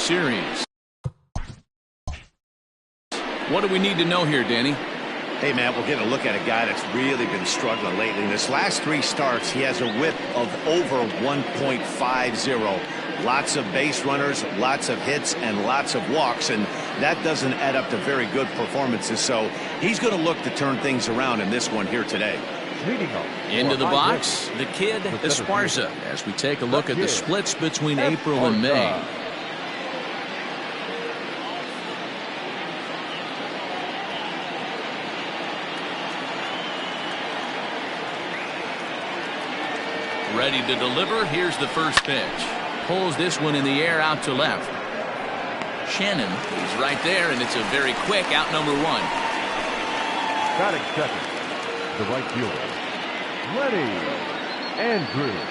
series. What do we need to know here, Danny? Hey, Matt, we're getting a look at a guy that's really been struggling lately. In his last 3 starts, he has a whip of over 1.50. Lots of base runners, lots of hits, and lots of walks, and that doesn't add up to very good performances. So he's going to look to turn things around in this one here today. Into the box, the kid Esparza, as we take a look at the splits between April and May. Ready to deliver. Here's the first pitch. Pulls this one in the air out to left. Shannon is right there, and it's a very quick out number 1. Batting second, the right fielder, Lenny Andrews.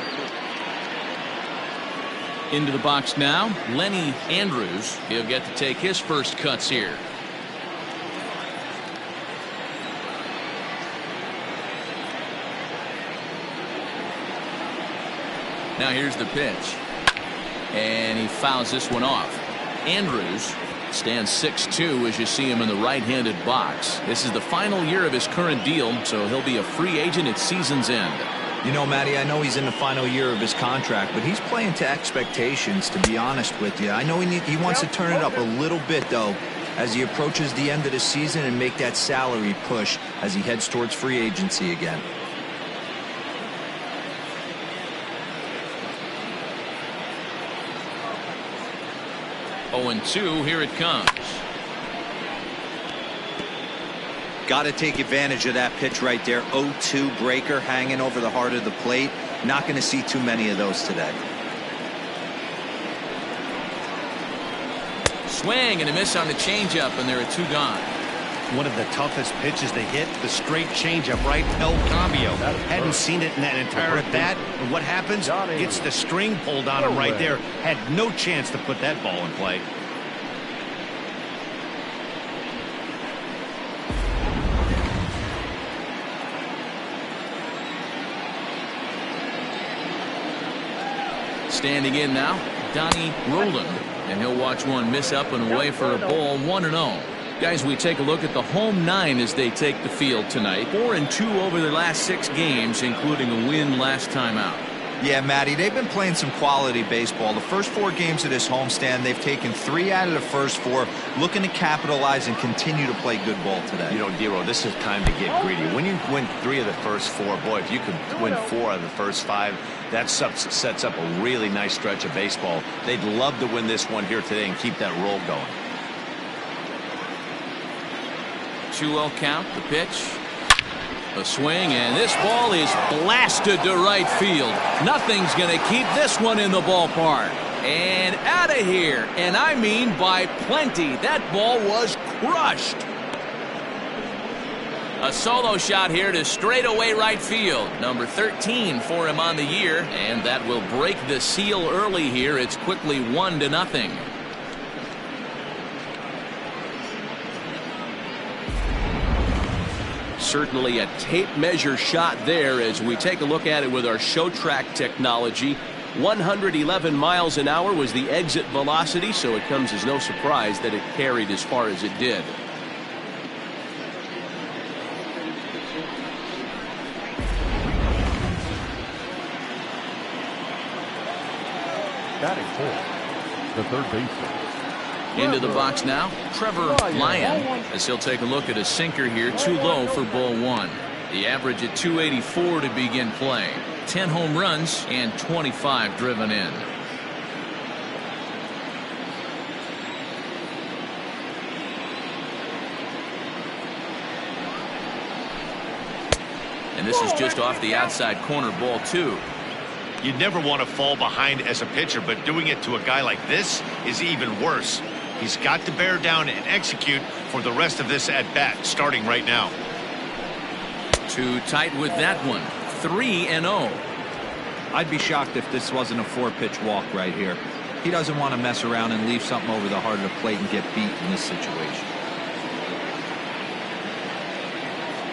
Into the box now, Lenny Andrews. He'll get to take his first cuts here. Now here's the pitch. And he fouls this one off. Andrews stands 6'2" as you see him in the right-handed box. This is the final year of his current deal, so he'll be a free agent at season's end. You know, Matty, I know he's in the final year of his contract, but he's playing to expectations, to be honest with you. I know he wants to turn it up a little bit, though, as he approaches the end of the season and make that salary push as he heads towards free agency again. Oh, 0-2, here it comes. Got to take advantage of that pitch right there. 0-2 breaker hanging over the heart of the plate. Not going to see too many of those today. Swing and a miss on the changeup, and there are 2 gone. One of the toughest pitches to hit, the straight changeup, right? El Cambio. Hadn't seen it in that entire at bat. And what happens? Gets the string pulled on him right there. Had no chance to put that ball in play. Standing in now, Donnie Roland. And he'll watch one miss up and away for a ball, 1-0. Guys, we take a look at the home 9 as they take the field tonight. 4-2 over their last 6 games, including a win last time out. Yeah, Matty, they've been playing some quality baseball. The first 4 games of this homestand, they've taken 3 out of the first 4, looking to capitalize and continue to play good ball today. You know, Dero, this is time to get greedy. When you win 3 of the first 4, boy, if you could win 4 out of the first 5, that sets up a really nice stretch of baseball. They'd love to win this one here today and keep that roll going. 2-0 count, the pitch. A swing, and this ball is blasted to right field. Nothing's going to keep this one in the ballpark. And out of here, and I mean by plenty. That ball was crushed. A solo shot here to straightaway right field. Number 13 for him on the year, and that will break the seal early here. It's quickly 1-0. Certainly a tape measure shot there as we take a look at it with our show track technology. 111 miles an hour was the exit velocity, so it comes as no surprise that it carried as far as it did. Batting fourth, the third baseman. Into the box now, Trevor Lyon, as he'll take a look at a sinker here, too low for ball 1. The average at 284 to begin play. 10 home runs and 25 driven in. And this is just off the outside corner, ball 2. You'd never want to fall behind as a pitcher, but doing it to a guy like this is even worse. He's got to bear down and execute for the rest of this at-bat, starting right now. Too tight with that one. 3-0. I'd be shocked if this wasn't a 4-pitch walk right here. He doesn't want to mess around and leave something over the heart of the plate and get beat in this situation.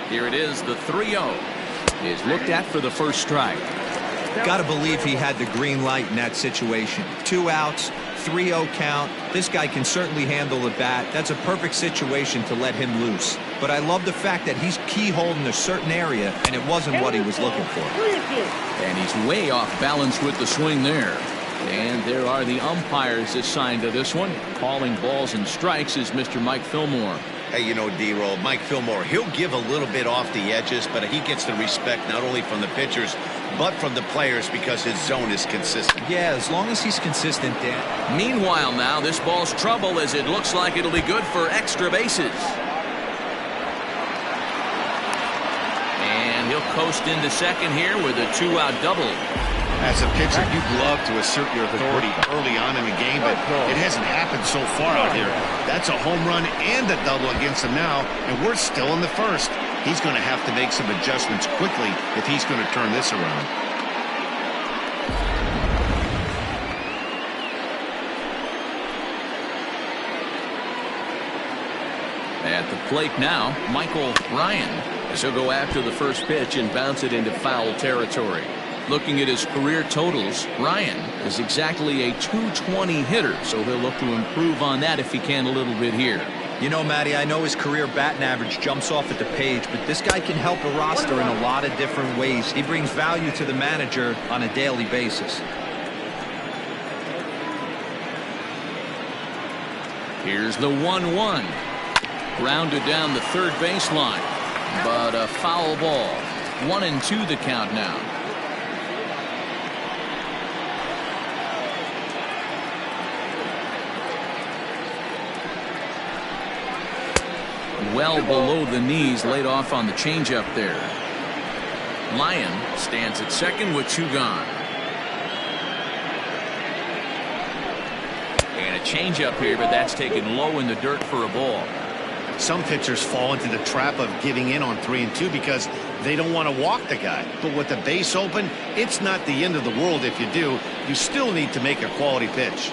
Here it is, the 3-0. Is looked at for the first strike. Got to believe he had the green light in that situation. 2 outs, 3-0 count. This guy can certainly handle the bat. That's a perfect situation to let him loose. But I love the fact that he's keyholed in a certain area, and it wasn't what he was looking for. And he's way off balance with the swing there. And there are the umpires assigned to this one. Calling balls and strikes is Mr. Mike Fillmore. Hey, you know, D-Roll, Mike Fillmore, he'll give a little bit off the edges, but he gets the respect not only from the pitchers, but from the players because his zone is consistent. Yeah, as long as he's consistent, Dan. Meanwhile now, this ball's trouble as it looks like it'll be good for extra bases. And he'll coast into second here with a 2-out double. As a pitcher, you'd love to assert your authority early on in the game, but it hasn't happened so far out here. That's a home run and a double against him now, and we're still in the first. He's going to have to make some adjustments quickly if he's going to turn this around. At the plate now, Michael Ryan, as he'll go after the first pitch and bounce it into foul territory. Looking at his career totals, Ryan is exactly a .220 hitter, so he'll look to improve on that if he can a little bit here. You know, Matty, I know his career batting average jumps off at the page, but this guy can help a roster in a lot of different ways. He brings value to the manager on a daily basis. Here's the 1-1. Grounded down the third baseline, but a foul ball. 1-2 the count now. Well below the knees, laid off on the changeup there. Lyon stands at second with 2 gone. And a changeup here, but that's taken low in the dirt for a ball. Some pitchers fall into the trap of giving in on 3-2 because they don't want to walk the guy. But with the base open, it's not the end of the world if you do. You still need to make a quality pitch.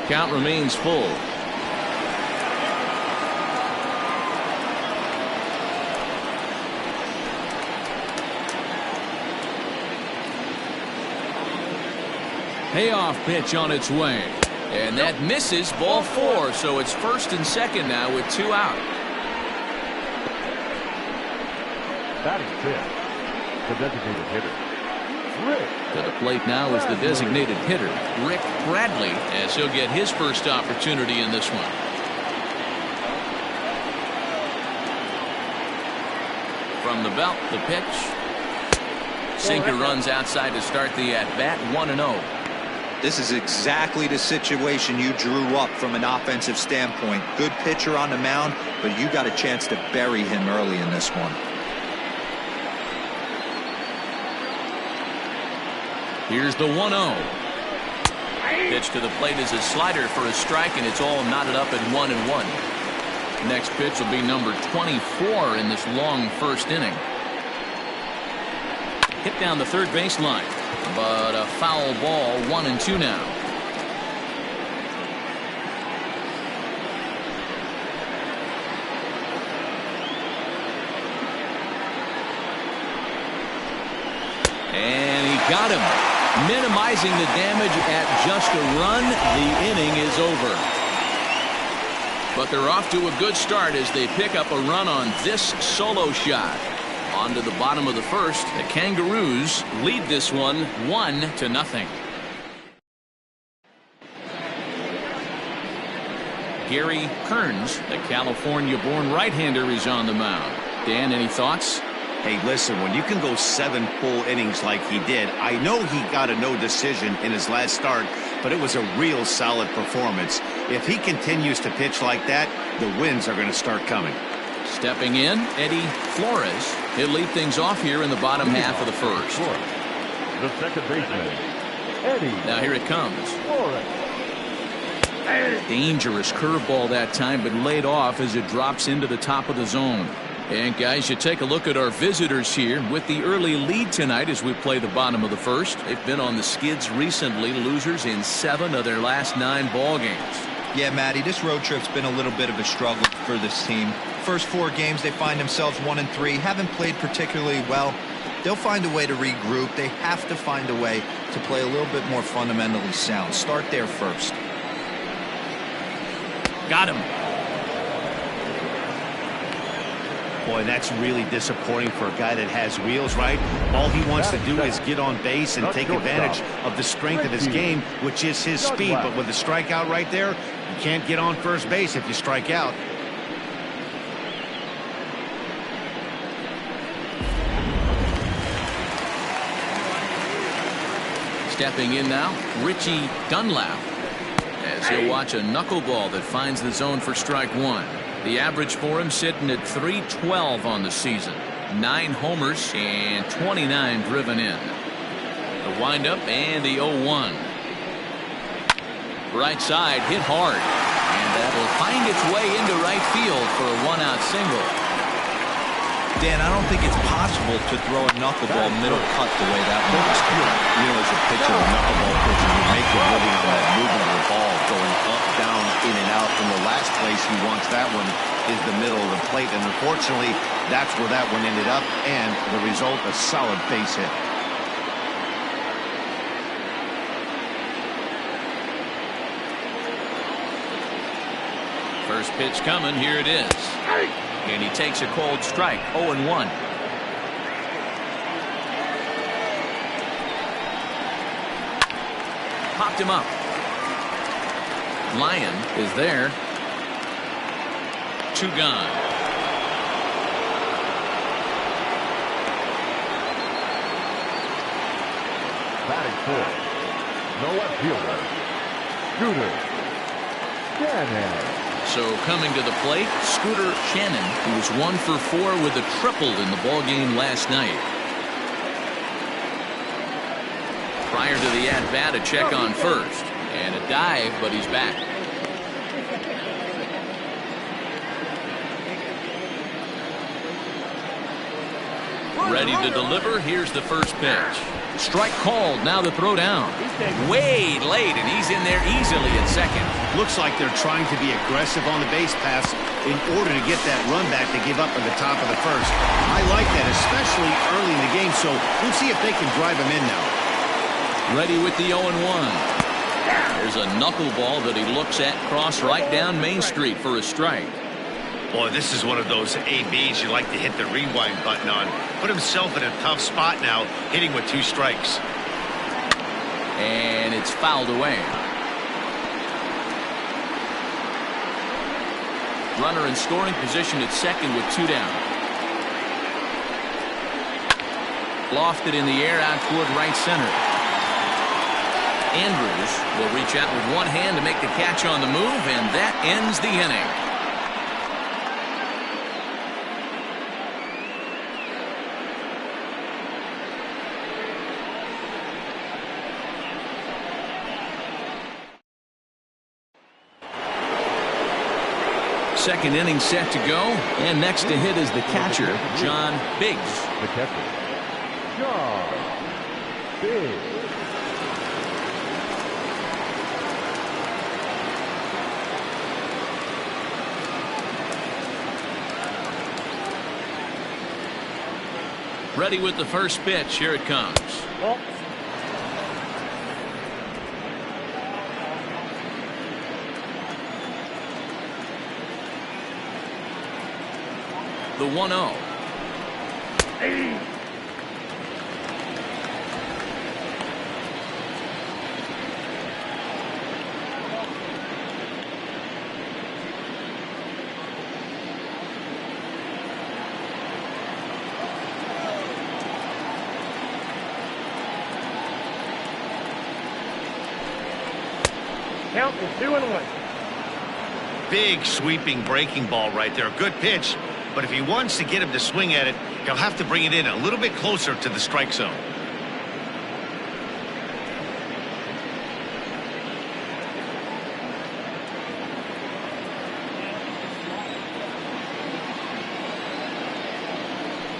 Count remains full. Payoff pitch on its way. And that misses, ball 4. So it's first and second now with 2 out. Batting fifth, the designated hitter, Rick. To the plate now is the designated hitter, Rick Bradley, as he'll get his first opportunity in this one. From the belt, the pitch. Sinker runs outside to start the at-bat, 1-0. This is exactly the situation you drew up from an offensive standpoint. Good pitcher on the mound, but you got a chance to bury him early in this one. Here's the 1-0. Pitch to the plate is a slider for a strike, and it's all knotted up at 1-1. Next pitch will be number 24 in this long first inning. Hit down the third baseline, but a foul ball, 1-2 now. And he got him. Minimizing the damage at just a run. The inning is over. But they're off to a good start as they pick up a run on this solo shot. On to the bottom of the first. The Kangaroos lead this one 1-0. Gary Kearns, the California-born right-hander, is on the mound. Dan, any thoughts? Hey, listen, when you can go 7 full innings like he did, I know he got a no decision in his last start, but it was a real solid performance. If he continues to pitch like that, the wins are going to start coming. Stepping in, Eddie Flores. He'll lead things off here in the bottom half of the first. The second baseman, Eddie. Now here it comes. Flores. Dangerous curveball that time, but laid off as it drops into the top of the zone. And guys, you take a look at our visitors here with the early lead tonight as we play the bottom of the first. They've been on the skids recently, losers in 7 of their last 9 ball games. Yeah, Matty, this road trip's been a little bit of a struggle for this team. First 4 games, they find themselves 1-3, haven't played particularly well. They'll find a way to regroup. They have to find a way to play a little bit more fundamentally sound. Start there first. Got him. Boy, that's really disappointing for a guy that has wheels, right? All he wants to do is get on base and take advantage of the strength of his game, which is his speed. But with the strikeout right there, you can't get on first base if you strike out. Stepping in now, Richie Dunlap, as he'll watch a knuckleball that finds the zone for strike one. The average for him sitting at .312 on the season. 9 homers and 29 driven in. The windup and the 0-1. Right side hit hard, and that'll find its way into right field for a 1-out single. Dan, I don't think it's possible to throw a knuckleball middle cut the way that one was thrown. You know, as a pitcher, a knuckleball pitcher, you make a living on that movement of the ball, going up, down, in and out. And the last place he wants that one is the middle of the plate. And unfortunately, that's where that one ended up. And the result, a solid base hit. First pitch coming. Here it is. And he takes a cold strike. 0-1. Popped him up. Lyon is there. 2 gone. Batting fourth, the left fielder, Scooter Shannon. So coming to the plate, Scooter Shannon, who was 1 for 4 with a triple in the ballgame last night. Prior to the at-bat, a check on first. And a dive, but he's back. Ready to deliver. Here's the first pitch. Strike called. Now the throw down. Way late, and he's in there easily at second. Looks like they're trying to be aggressive on the base pass in order to get that run back to give up at the top of the first. I like that, especially early in the game, so we'll see if they can drive him in now. Ready with the 0-1. There's a knuckleball that he looks at cross right down Main Street for a strike. Boy, this is one of those ABs you like to hit the rewind button on. Put himself in a tough spot now, hitting with 2 strikes. And it's fouled away. Runner in scoring position at second with 2 down. Lofted in the air out toward right center. Andrews will reach out with one hand to make the catch on the move, and that ends the inning. Second inning set to go, and next to hit is the catcher, John Biggs. The catcher, John Biggs. Ready with the first pitch. Here it comes. The 1-0. Count is 2-1. Big sweeping breaking ball right there. Good pitch. But if he wants to get him to swing at it, he'll have to bring it in a little bit closer to the strike zone.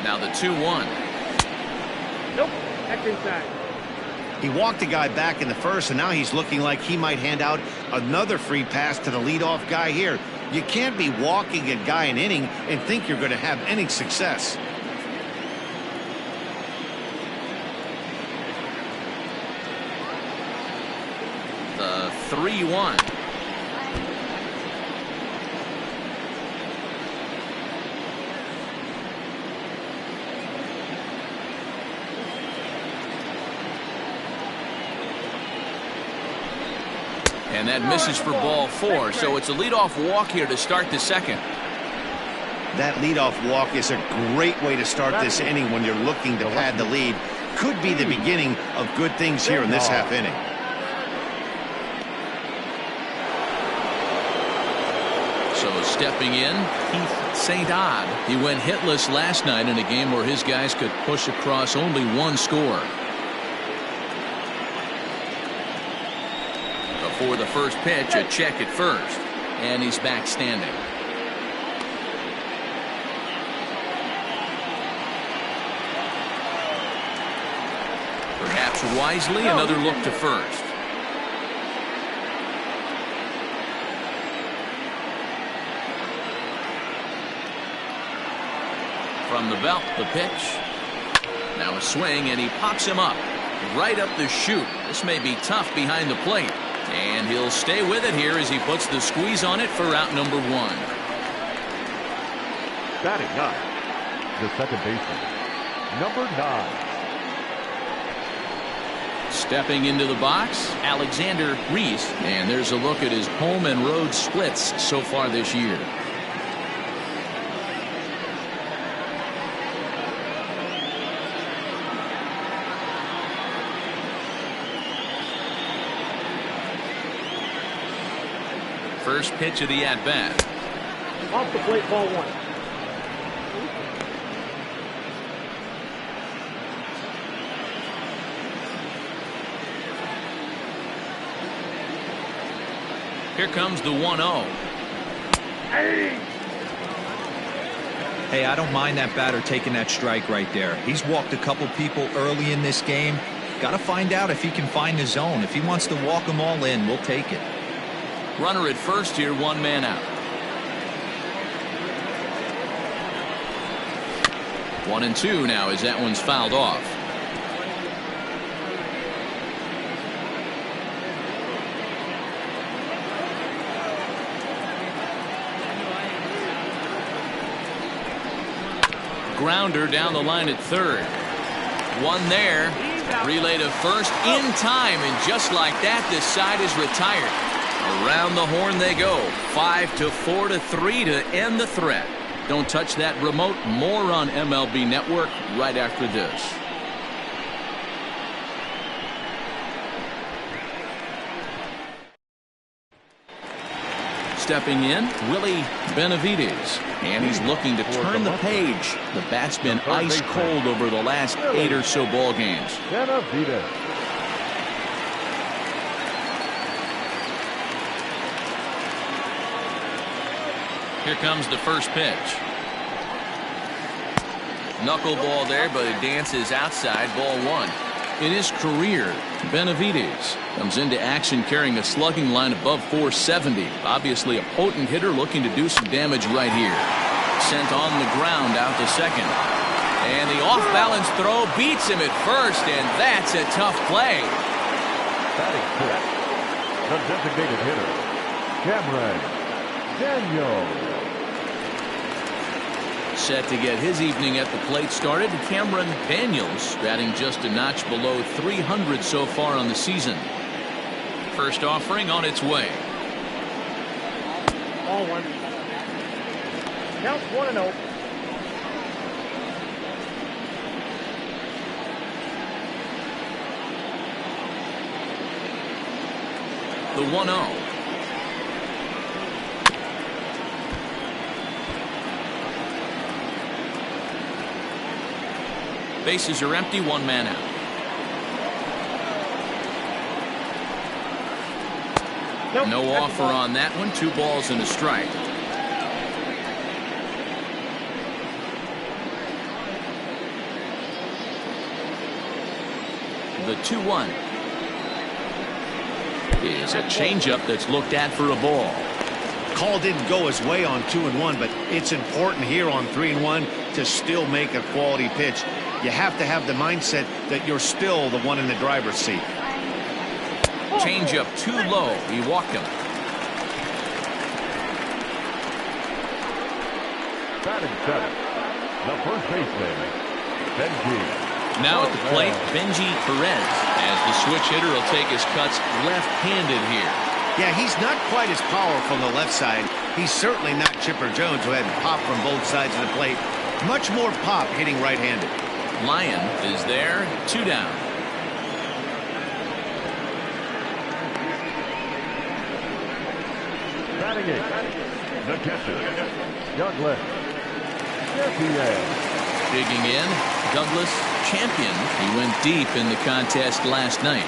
Now the 2-1. Nope, that's inside. He walked the guy back in the first, and now he's looking like he might hand out another free pass to the leadoff guy here. You can't be walking a guy an inning and think you're going to have any success. 3-1. And that misses for ball 4, so it's a leadoff walk here to start the second. That leadoff walk is a great way to start this inning when you're looking to pad the lead. Could be the beginning of good things here in this half inning. So stepping in, Keith St. Odd. He went hitless last night in a game where his guys could push across only one score. Before the first pitch, a check at first, and he's back standing. Perhaps wisely, another look to first. From the belt, the pitch. Now a swing, and he pops him up right up the chute. This may be tough behind the plate. And he'll stay with it here as he puts the squeeze on it for out number 1. Batting up, the second baseman, number 9. Stepping into the box, Alexander Reese. And there's a look at his home and road splits so far this year. First pitch of the at-bat. Off the plate, ball 1. Here comes the 1-0. Hey, I don't mind that batter taking that strike right there. He's walked a couple people early in this game. Got to find out if he can find the zone. If he wants to walk them all in, we'll take it. Runner at first here, 1 man out. 1-2 now as that one's fouled off. Grounder down the line at third. One there. Relay to first in time, and just like that, this side is retired. Around the horn they go. 5-4 to 3 to end the threat. Don't touch that remote. More on MLB Network right after this. Stepping in, Willie Benavides. And he's looking to turn the page. The bat's been ice cold over the last 8 or so ball games. Benavides. Here comes the first pitch. Knuckleball there, but it dances outside. Ball 1. In his career, Benavides comes into action carrying a slugging line above 470. Obviously a potent hitter looking to do some damage right here. Sent on the ground out to second. And the off-balance throw beats him at first, and that's a tough play. Batting fifth, the designated hitter, Cameron Daniels. Set to get his evening at the plate started. Cameron Daniels batting just a notch below 300 so far on the season. First offering on its way. Ball 1. Counts 1-0. The 1-0. Bases are empty, 1 man out. Nope, No offer on that one. 2 balls and a strike. The 2-1 is a changeup that's looked at for a ball. Call didn't go his way on 2-1, but it's important here on 3-1 to still make a quality pitch. You have to have the mindset that you're still the one in the driver's seat. Changeup too low. He walked him. Batting seventh, the first baseman, Benji. Now at the plate, Benji Perez, as the switch hitter will take his cuts left-handed here. Yeah, he's not quite as powerful on the left side. He's certainly not Chipper Jones, who had pop from both sides of the plate. Much more pop hitting right-handed. Lyon is there, 2 down. Batting eighth, the catcher, Douglas Champion. Digging in, Douglas Champion. He went deep in the contest last night.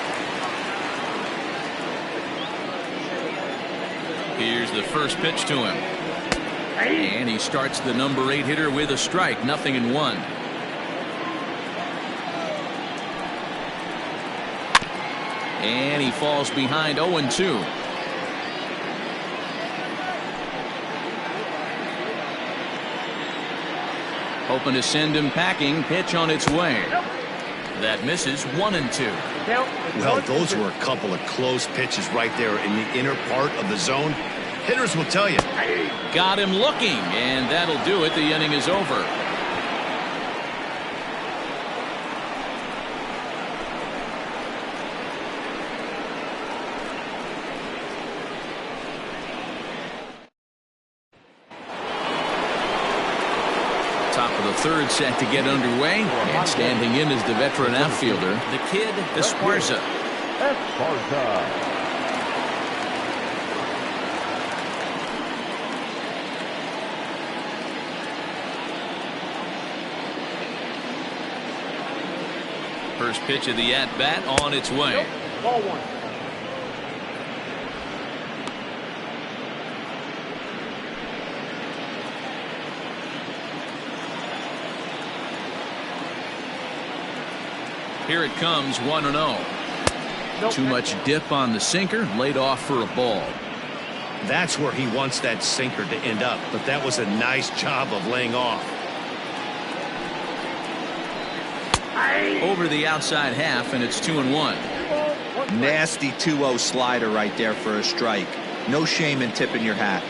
Here's the first pitch to him. And he starts the number 8 hitter with a strike, 0-1. And he falls behind 0-2. Hoping to send him packing. Pitch on its way. That misses. 1-2. Well, those were a couple of close pitches right there in the inner part of the zone. Hitters will tell you. Got him looking, and that'll do it. The inning is over. Top of the third set to get underway, and standing in is the veteran outfielder, the kid Esparza. First pitch of the at-bat on its way. Ball 1. Here it comes, 1-0. Too much dip on the sinker, laid off for a ball. That's where he wants that sinker to end up, but that was a nice job of laying off. Over the outside half, and it's 2-1. Nasty 2-0 slider right there for a strike. No shame in tipping your hat.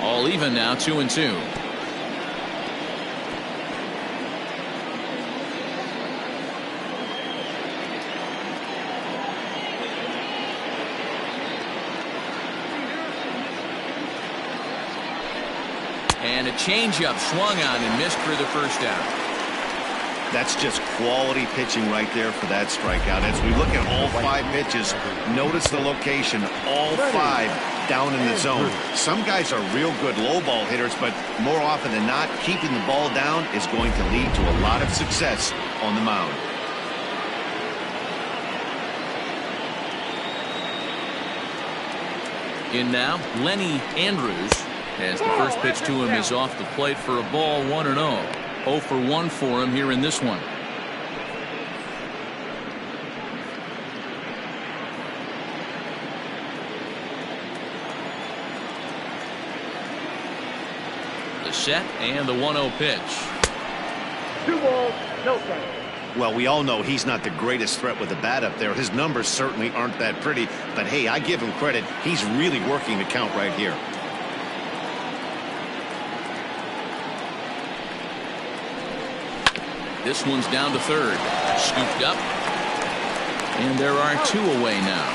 All even now, 2-2. And a changeup swung on and missed for the first out. That's just quality pitching right there for that strikeout. As we look at all 5 pitches, notice the location, all 5 down in the zone. Some guys are real good low ball hitters, but more often than not, keeping the ball down is going to lead to a lot of success on the mound. In now, Lenny Andrews, as the first pitch to him is off the plate for a ball, 1-0. 0 for 1 for him here in this one. The set and the 1-0 pitch. 2 balls, no strikes. Well, we all know he's not the greatest threat with the bat up there. His numbers certainly aren't that pretty, but hey, I give him credit. He's really working the count right here. This one's down to third. Scooped up. And there are 2 away now.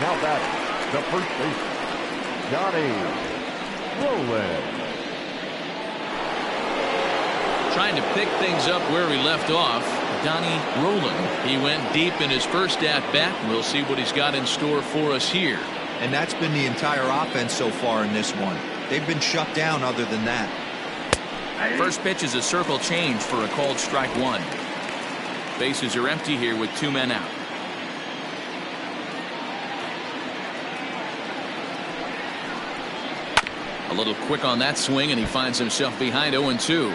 Now batting, the first baseman, Johnny Rowland. Trying to pick things up where he left off, Donnie Rowland. He went deep in his first at-bat. We'll see what he's got in store for us here. And that's been the entire offense so far in this one. They've been shut down other than that. First pitch is a circle change for a called strike 1. Bases are empty here with 2 men out. A little quick on that swing, and he finds himself behind 0-2.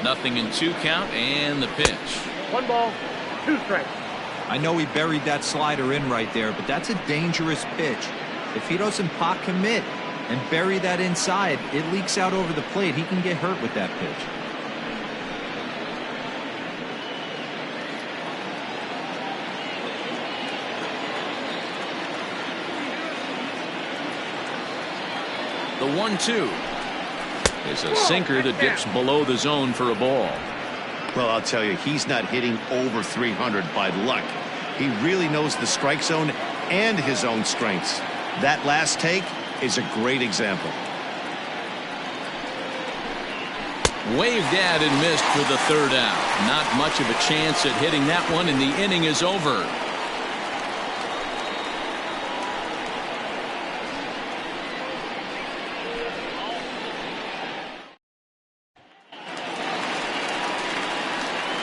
Nothing in 2 count, and the pitch. 1 ball, 2 strikes. I know he buried that slider in right there, but that's a dangerous pitch. If he doesn't pot commit and bury that inside, it leaks out over the plate. He can get hurt with that pitch. The 1-2 is a sinker that dips below the zone for a ball. Well, I'll tell you, he's not hitting over 300 by luck. He really knows the strike zone and his own strengths. That last take is a great example. Waved at and missed for the 3rd out. Not much of a chance at hitting that one, and the inning is over.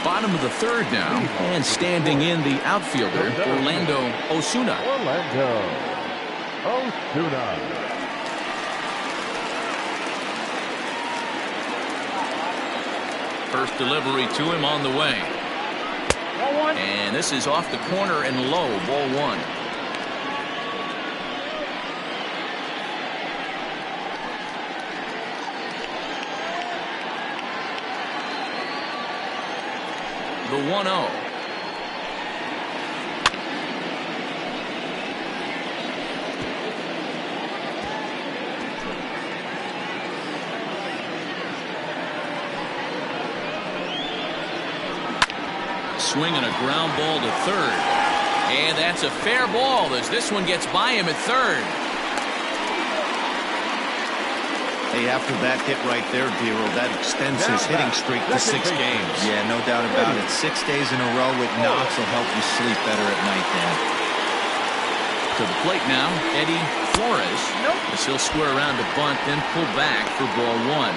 Bottom of the 3rd now, and standing in the outfielder, Orlando Osuna. Orlando Osuna. First delivery to him on the way. Ball 1. And this is off the corner and low, ball 1. The 1-0. Swing and a ground ball to 3rd. And that's a fair ball as this one gets by him at 3rd. Hey, after that hit right there, Dero, that extends his hitting streak to 6 games. Yeah, no doubt about it. 6 days in a row with knocks will help you sleep better at night, Dan. To the plate now, Eddie Flores. As he'll square around to bunt, then pull back for ball 1.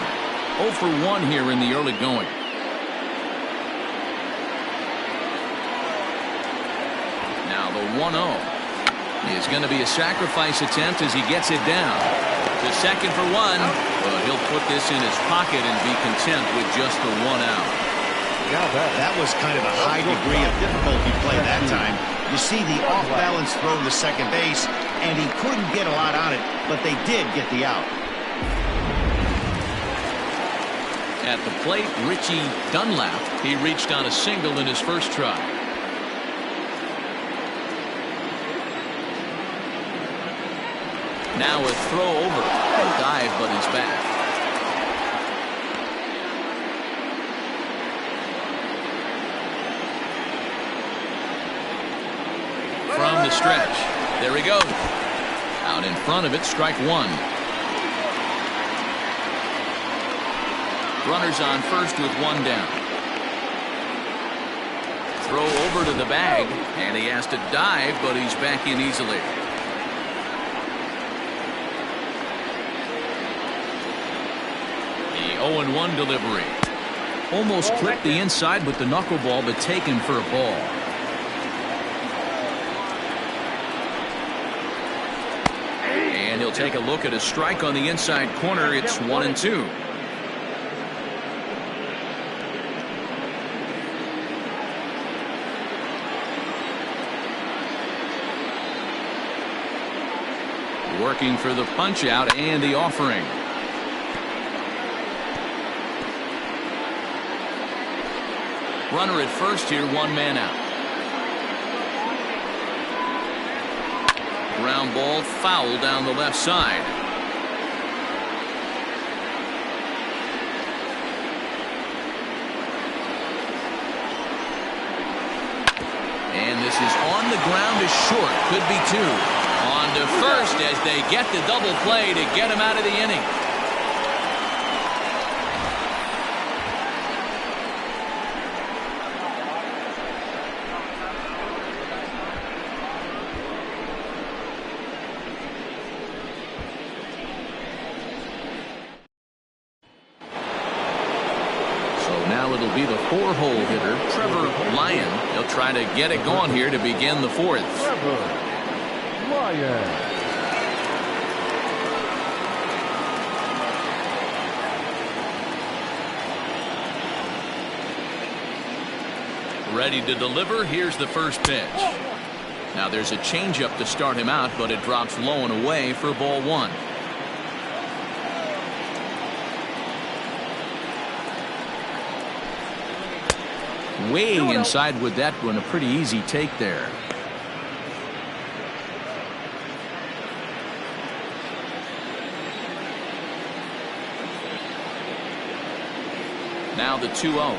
0 for 1 here in the early going. Now the 1-0 is going to be a sacrifice attempt as he gets it down. To second for 1, but he'll put this in his pocket and be content with just the 1 out. That was kind of a high degree of difficulty play that time. You see the off-balance throw to second base, and he couldn't get a lot on it, but they did get the out. At the plate, Richie Dunlap. He reached on a single in his first try. Now a throw over. A dive, but he's back. From the stretch. There he goes. Out in front of it, strike 1. Runners on first with 1 down. Throw over to the bag, and he has to dive, but he's back in easily. The 0-1 delivery. Almost clipped the inside with the knuckleball, but taken for a ball. And he'll take a look at a strike on the inside corner. It's 1-2. Working for the punch out and the offering. Runner at first here, 1 man out. Ground ball foul down the left side. And this is on the ground is short. Could be 2. On to first as they get the double play to get him out of the inning. It'll be the 4-hole hitter, Trevor Lyon. He'll try to get it going here to begin the 4th. Trevor Lyon. Ready to deliver. Here's the first pitch. Now there's a changeup to start him out, but it drops low and away for ball one. Weighing inside with that one, a pretty easy take there. Now the 2-0.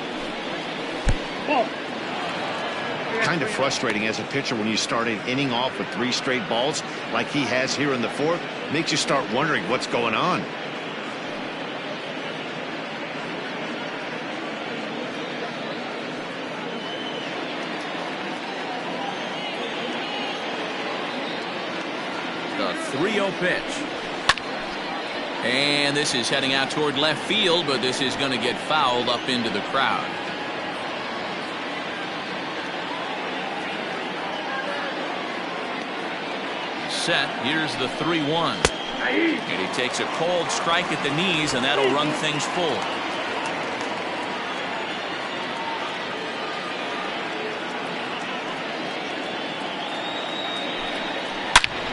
Kind of frustrating as a pitcher when you start an inning off with 3 straight balls like he has here in the 4th. Makes you start wondering what's going on. The 3-0 pitch. And this is heading out toward left field, but this is going to get fouled up into the crowd. Set. Here's the 3-1. And he takes a cold strike at the knees, and that'll run things full.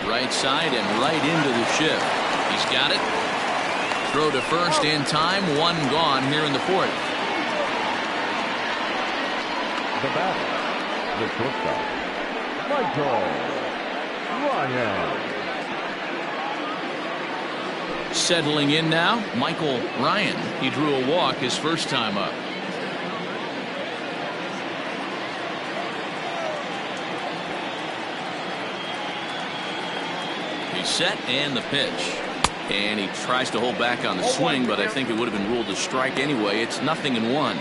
Right side and right into the shift. He's got it. Throw to first in time. 1 gone here in the 4th. The batter, the shortstop, Michael Ryan. Settling in now, Michael Ryan. He drew a walk his first time up. He's set and the pitch. And he tries to hold back on the swing, but I think it would have been ruled a strike anyway. It's 0-1.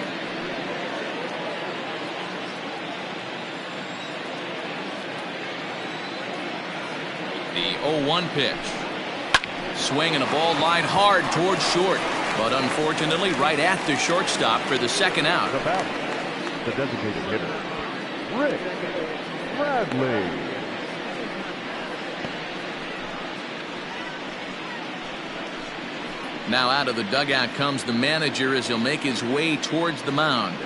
The 0-1 pitch. Swing and a ball lined hard towards short, but unfortunately right at the shortstop for the second out. The batter, the designated hitter, Rick Bradley. Now out of the dugout comes the manager as he'll make his way towards the mound.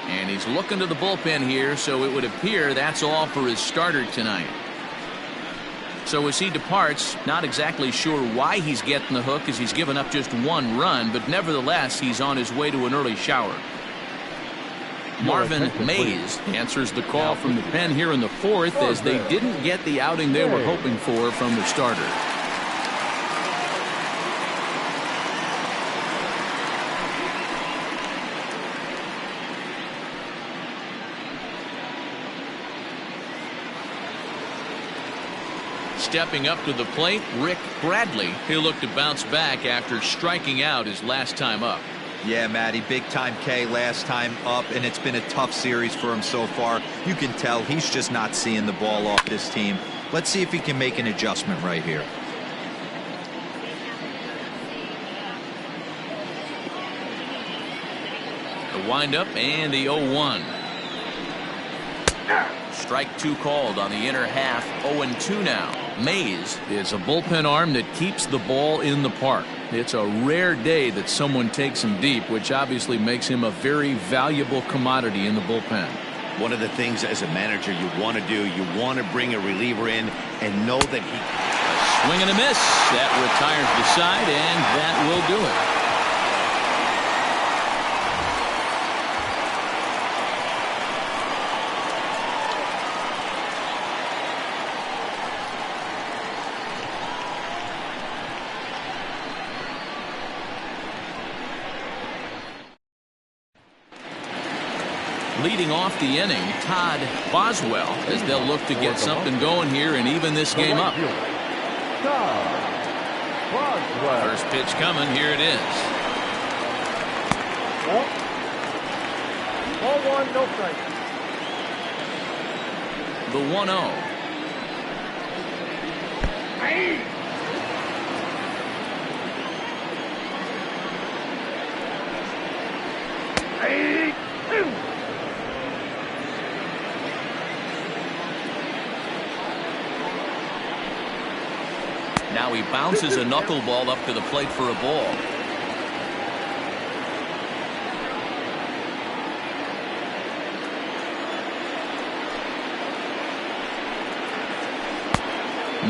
And he's looking to the bullpen here, so it would appear that's all for his starter tonight. So as he departs, not exactly sure why he's getting the hook, as he's given up just 1 run, but nevertheless he's on his way to an early shower. Marvin Mays answers the call from the pen here in the 4th, as they didn't get the outing they were hoping for from the starter. Stepping up to the plate, Rick Bradley. He'll look to bounce back after striking out his last time up. Yeah, Matty, big time K last time up, and it's been a tough series for him so far. You can tell he's just not seeing the ball off this team. Let's see if he can make an adjustment right here. The windup and the 0-1. Strike 2 called on the inner half. 0-2 now. Mays is a bullpen arm that keeps the ball in the park. It's a rare day that someone takes him deep, which obviously makes him a very valuable commodity in the bullpen. One of the things as a manager you want to do, you want to bring a reliever in and know that he... A swing and a miss. That retires the side, and that will do it. Leading off the inning, Todd Boswell, as they'll look to get something going here and even this game up. First pitch coming. Here it is. Ball 1, no strike. The 1-0. Now he bounces a knuckleball up to the plate for a ball.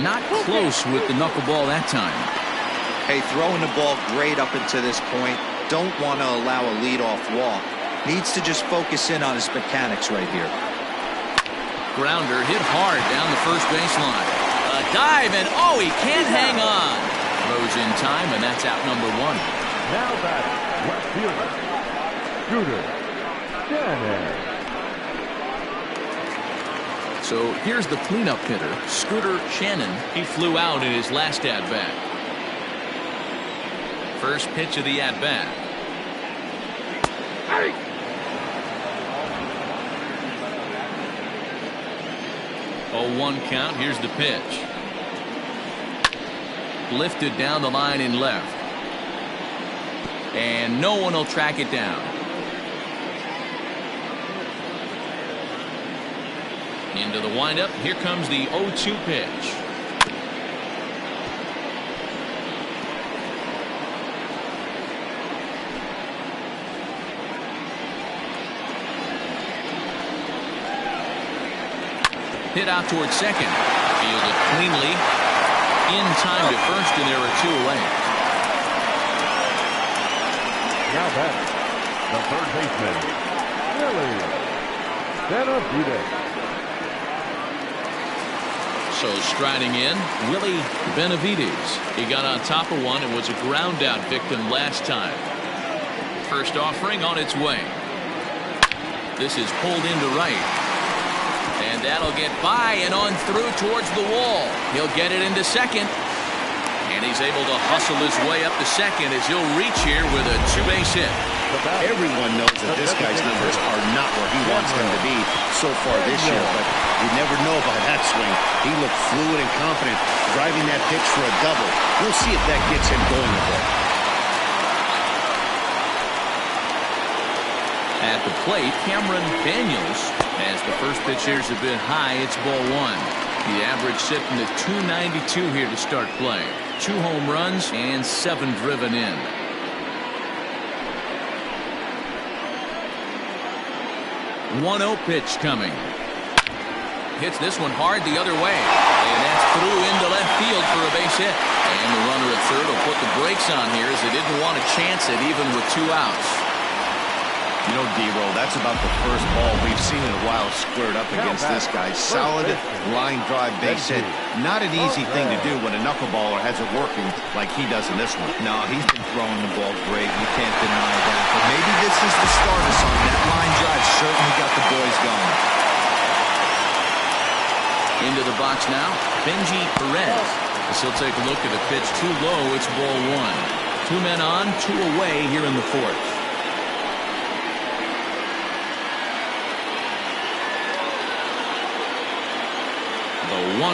Not close with the knuckleball that time. Hey, throwing the ball great up until this point. Don't want to allow a leadoff walk. Needs to just focus in on his mechanics right here. Grounder hit hard down the first baseline. A dive, and oh, he can't hang on. Throws in time, and that's out number 1. Now back, left fielder, Scooter Shannon. So here's the cleanup hitter, Scooter Shannon. He flew out in his last at-bat. First pitch of the at-bat. 0-1 count. Here's the pitch. Lifted down the line in left. And no one will track it down. Into the windup. Here comes the 0-2 pitch. Hit out towards second. Fielded cleanly. In time to first, and there are 2 away. Now back, the third baseman, Willie Benavides. So striding in, Willie Benavides. He got on top of one and was a ground out victim last time. First offering on its way. This is pulled into right. And that'll get by and on through towards the wall. He'll get it into second. And he's able to hustle his way up to second as he'll reach here with a 2-base hit. Everyone knows that this guy's numbers are not where he wants them to be so far this year, but you never know about that swing. He looked fluid and confident, driving that pitch for a double. We'll see if that gets him going a bit. At the plate, Cameron Daniels. As the first pitch here's a bit high, it's ball 1. The average sitting at 292 here to start play. 2 home runs and 7 driven in. One 0 pitch coming. Hits this one hard the other way. And that's through into left field for a base hit. And the runner at third will put the brakes on here as they didn't want to chance it even with 2 outs. You know, D-Roll, that's about the first ball we've seen in a while squared up against this guy. Solid line drive base hit. Not an easy thing to do when a knuckleballer has it working like he does in this one. No, he's been throwing the ball great. You can't deny that. But maybe this is the start of something. That line drive certainly got the boys going. Into the box now, Benji Perez. As he'll take a look at the pitch too low. It's ball 1. 2 men on, 2 away here in the 4th. The 1-0.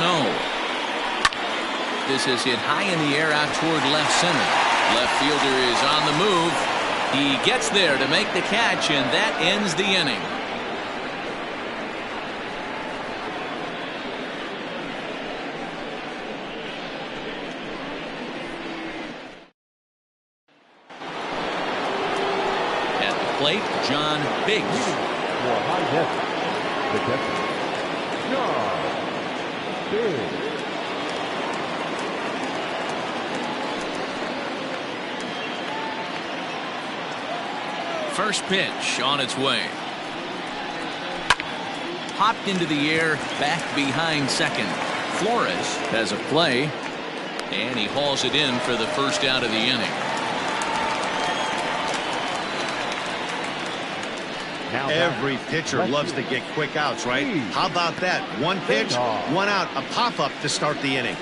This is hit high in the air out toward left center. Left fielder is on the move. He gets there to make the catch, and that ends the inning. At the plate, John Biggs. For high hit, the catcher, John Biggs. First pitch on its way. Popped into the air, back behind second. Flores has a play, and he hauls it in for the first out of the inning. Every pitcher loves to get quick outs, right? How about that? One pitch, 1 out, a pop-up to start the inning.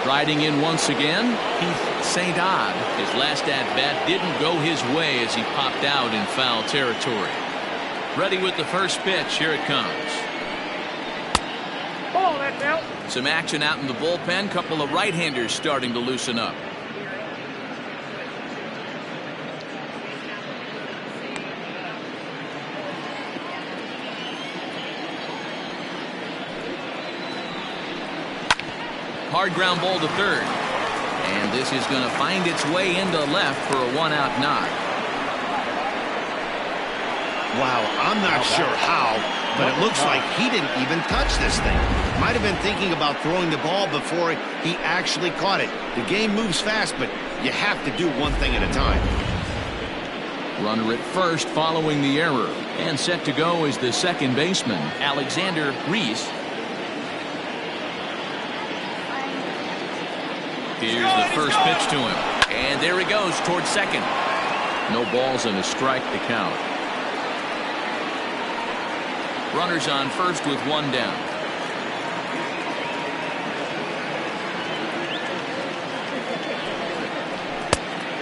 Striding in once again, Keith St. Odd. His last at-bat didn't go his way as he popped out in foul territory. Ready with the first pitch. Here it comes. Ball, that's out. Some action out in the bullpen. Couple of right-handers starting to loosen up. Hard ground ball to third. And this is going to find its way into left for a 1-out knock. Wow, I'm not sure how, but it looks like he didn't even touch this thing. Might have been thinking about throwing the ball before he actually caught it. The game moves fast, but you have to do one thing at a time. Runner at first following the error. And set to go is the second baseman, Alexander Reese. Here's the first pitch to him. And there he goes towards second. No balls and a strike to count. Runners on first with one down.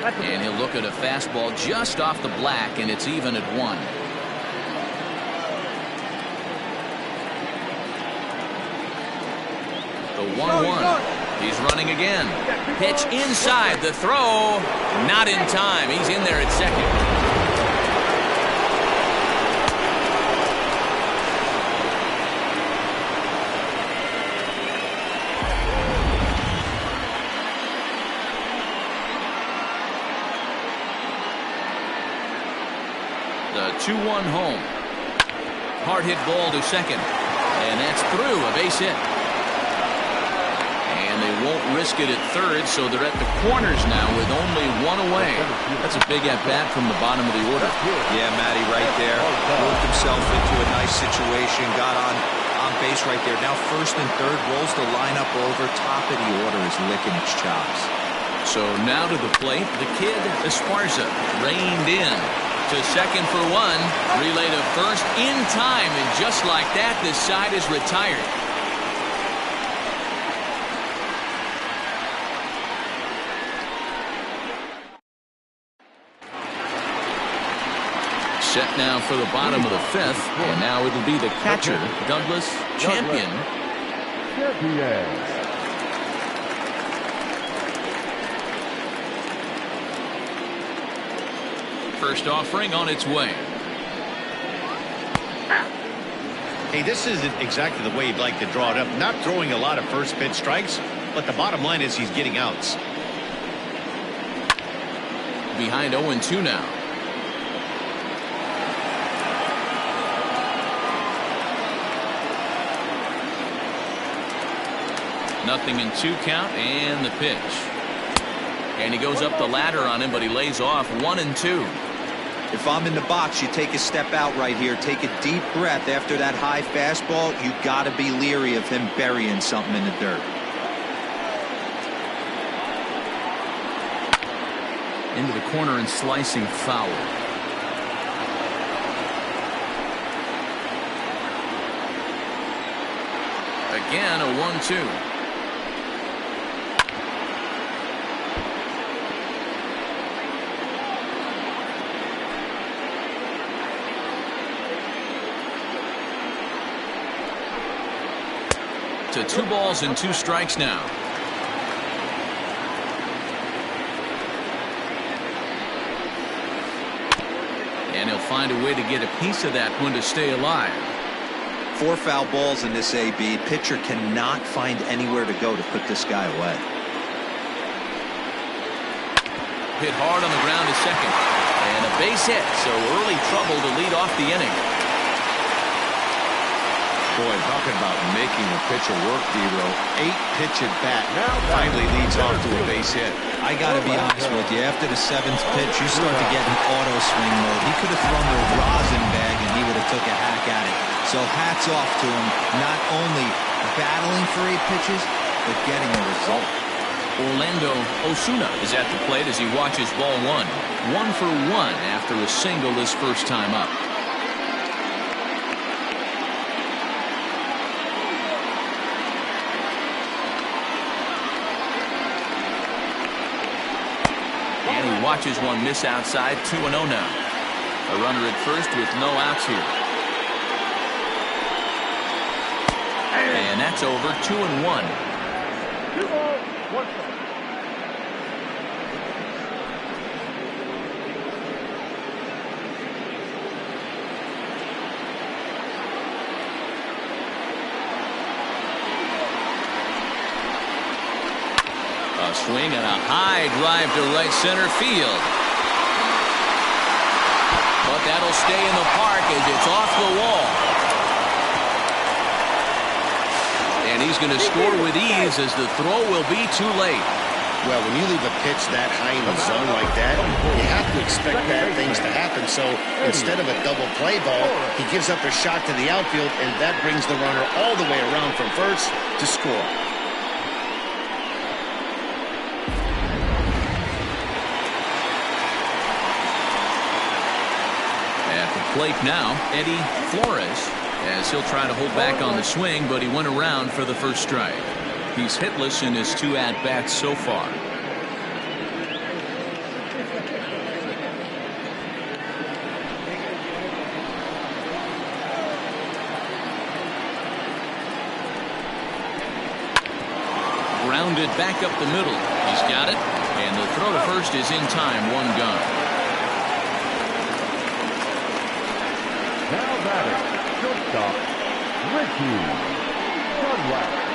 And he'll look at a fastball just off the black, and it's even at 1. The 1-1. He's running again. Pitch inside. The throw. Not in time. He's in there at second. The 2-1 home. Hard hit ball to second. And that's through. A base hit. And they won't risk it at third, so they're at the corners now with only one away. That's a big at-bat from the bottom of the order. Yeah, Matty, right there. Worked himself into a nice situation. Got on base right there. Now first and third, rolls the lineup over. Top of the order is licking its chops. So now to the plate, the kid Esparza reined in. To second for one. Relay to first in time, and just like that, this side is retired. Set now for the bottom of the fifth, and now it'll be the catcher, Douglas Champion. First offering on its way. Hey, this isn't exactly the way you'd like to draw it up. Not throwing a lot of first pitch strikes, but the bottom line is he's getting outs. Behind 0-2 now. Nothing in 2 count, and the pitch. And he goes up the ladder on him, but he lays off 1-2. If I'm in the box, you take a step out right here. Take a deep breath after that high fastball. You got to be leery of him burying something in the dirt. Into the corner and slicing foul. Again, a 1-2. To 2 balls and 2 strikes now. And he'll find a way to get a piece of that one to stay alive. 4 foul balls in this AB. Pitcher cannot find anywhere to go to put this guy away. Hit hard on the ground to second. And a base hit, so early trouble to lead off the inning. Boy, talking about making a pitcher work, D-Row. 8-pitch at bat. Finally leads off to a base hit. I got to be honest with you. After the 7th pitch, you start to get in auto swing mode. He could have thrown the rosin bag, and he would have took a hack at it. So hats off to him, not only battling for 8 pitches, but getting a result. Orlando Osuna is at the plate as he watches ball 1. 1 for 1 after a single his first time up. And he watches one miss outside. 2-0 now. A runner at first with no outs here. And that's over. 2-1. 2 balls, 1 strike. A swing and a high drive to right center field. But that'll stay in the park, It's off the wall. And he's going to score with ease as the throw will be too late. Well, when you leave a pitch that high in the zone like that, you have to expect bad things to happen. So instead of a double play ball, he gives up a shot to the outfield, and that brings the runner all the way around from first to score. At the plate now, Eddie Flores, as he'll try to hold back on the swing, but he went around for the first strike. He's hitless in his 2 at-bats so far. Grounded back up the middle. He's got it. And the throw to first is in time. 1 gone. Now batting, shortstop, Richie Dunlap.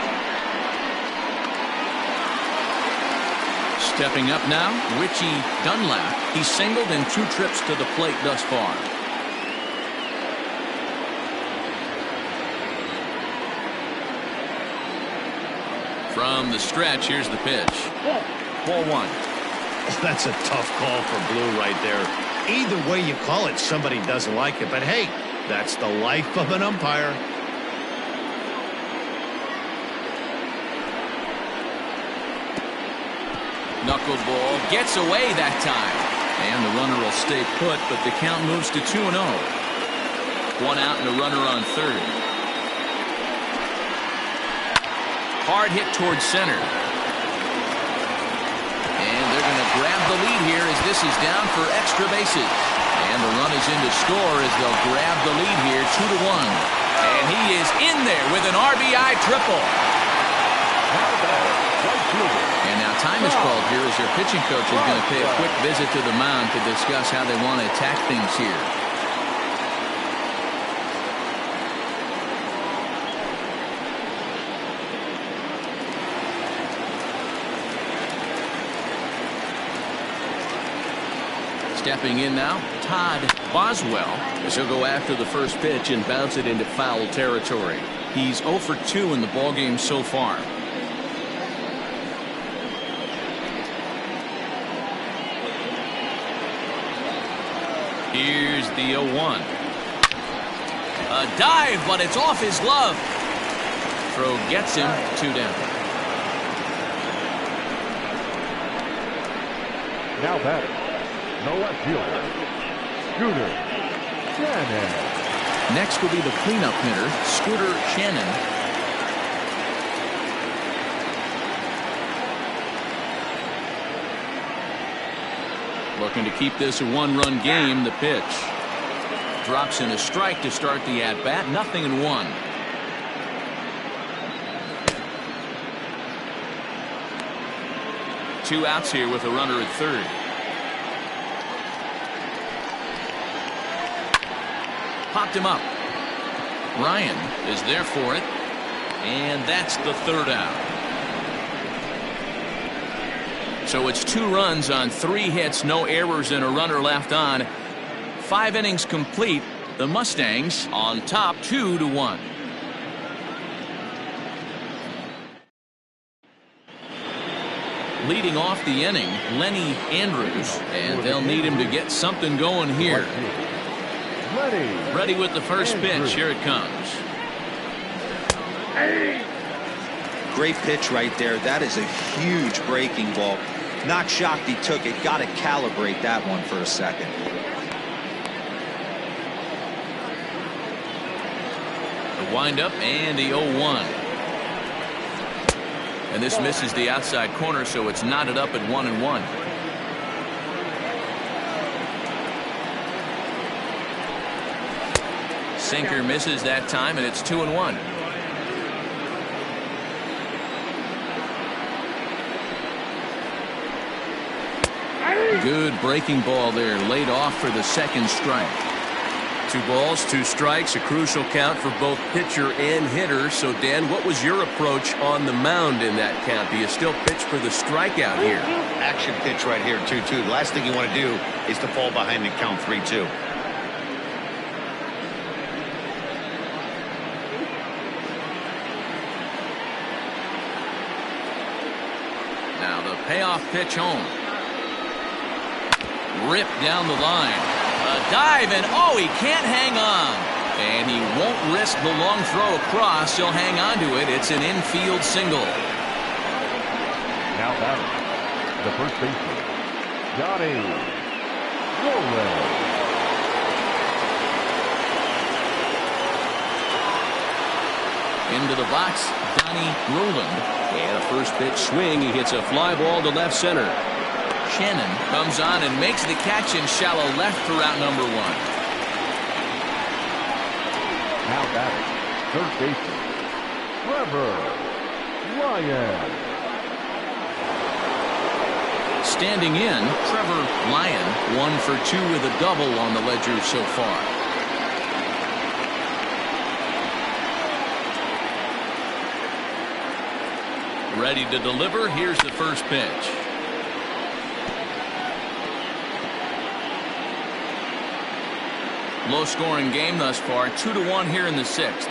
Stepping up now, Richie Dunlap. He's singled in 2 trips to the plate thus far. From the stretch, here's the pitch. Ball 1. Oh, that's a tough call for Blue right there. Either way you call it, somebody doesn't like it. But hey, that's the life of an umpire. Knuckleball gets away that time. And the runner will stay put, but the count moves to 2-0. 1 out and a runner on third. Hard hit towards center. And they're going to grab the lead here as this is down for extra bases. And the run is in to score as they'll grab the lead here 2-1. And he is in there with an RBI triple. And now time is called here as their pitching coach is going to pay a quick visit to the mound to discuss how they want to attack things here. Stepping in now, Todd Boswell, as he'll go after the first pitch and bounce it into foul territory. He's 0 for 2 in the ballgame so far. Here's the 0-1. A dive, but it's off his glove. Throw gets him 2 down. Now batting, no left fielder, Scooter Shannon. Next will be the cleanup hitter, Scooter Shannon. Looking to keep this a 1-run game. The pitch drops in a strike to start the at-bat. 0-1. Two outs here with a runner at third. Popped him up. Ryan is there for it. And that's the 3rd out. So it's 2 runs on 3 hits, no errors, and a runner left on. 5 innings complete. The Mustangs on top 2-1. Leading off the inning, Lenny Andrews, and they'll need him to get something going here. Ready with the first pitch. Here it comes. Great pitch right there. That is a huge breaking ball. Not shocked he took it. Got to calibrate that one for a second. The windup and the 0-1. And this misses the outside corner, so it's knotted up at 1-1. Sinker misses that time, and it's 2-1. Good breaking ball there, laid off for the 2nd strike. 2 balls, 2 strikes, a crucial count for both pitcher and hitter. So, Dan, what was your approach on the mound in that count? Do you still pitch for the strikeout here? Action pitch right here, 2-2. The last thing you want to do is to fall behind and count 3-2. Payoff pitch home. Ripped down the line. A dive, and oh, he can't hang on. And he won't risk the long throw across. He'll hang on to it. It's an infield single. Now batting, the first baseman, Johnny Roland. Into the box, Donnie Roland. And a first pitch swing. He hits a fly ball to left center. Shannon comes on and makes the catch in shallow left for out number 1. Now batting, third baseman, Trevor Ryan. Standing in, Trevor Lyon, 1 for 2 with a double on the ledger so far. Ready to deliver. Here's the first pitch. Low scoring game thus far, 2-1 here in the 6th.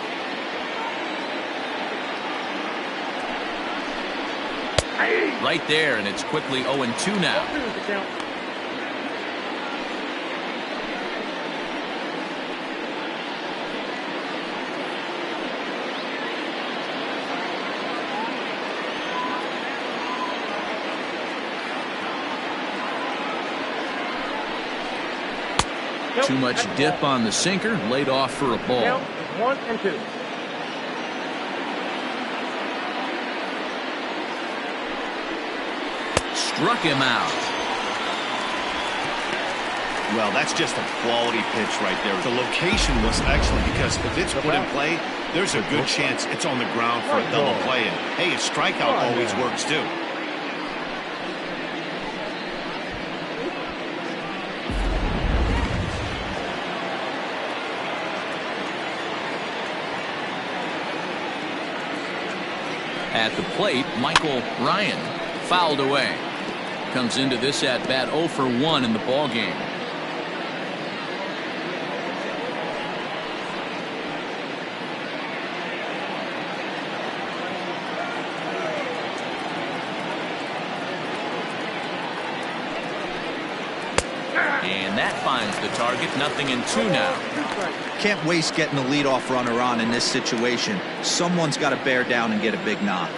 Right there, and it's quickly 0-2 now. Too much dip on the sinker, laid off for a ball. 1-2. Struck him out. Well, that's just a quality pitch right there. The location was excellent because if it's put in play, there's a good chance it's on the ground for a double play. And hey, a strikeout always works too. At the plate, Michael Ryan fouled away. Comes into this at bat 0 for 1 in the ball game. And that finds the target. 0-2 now. Can't waste getting the leadoff runner on in this situation. Someone's got to bear down and get a big knock.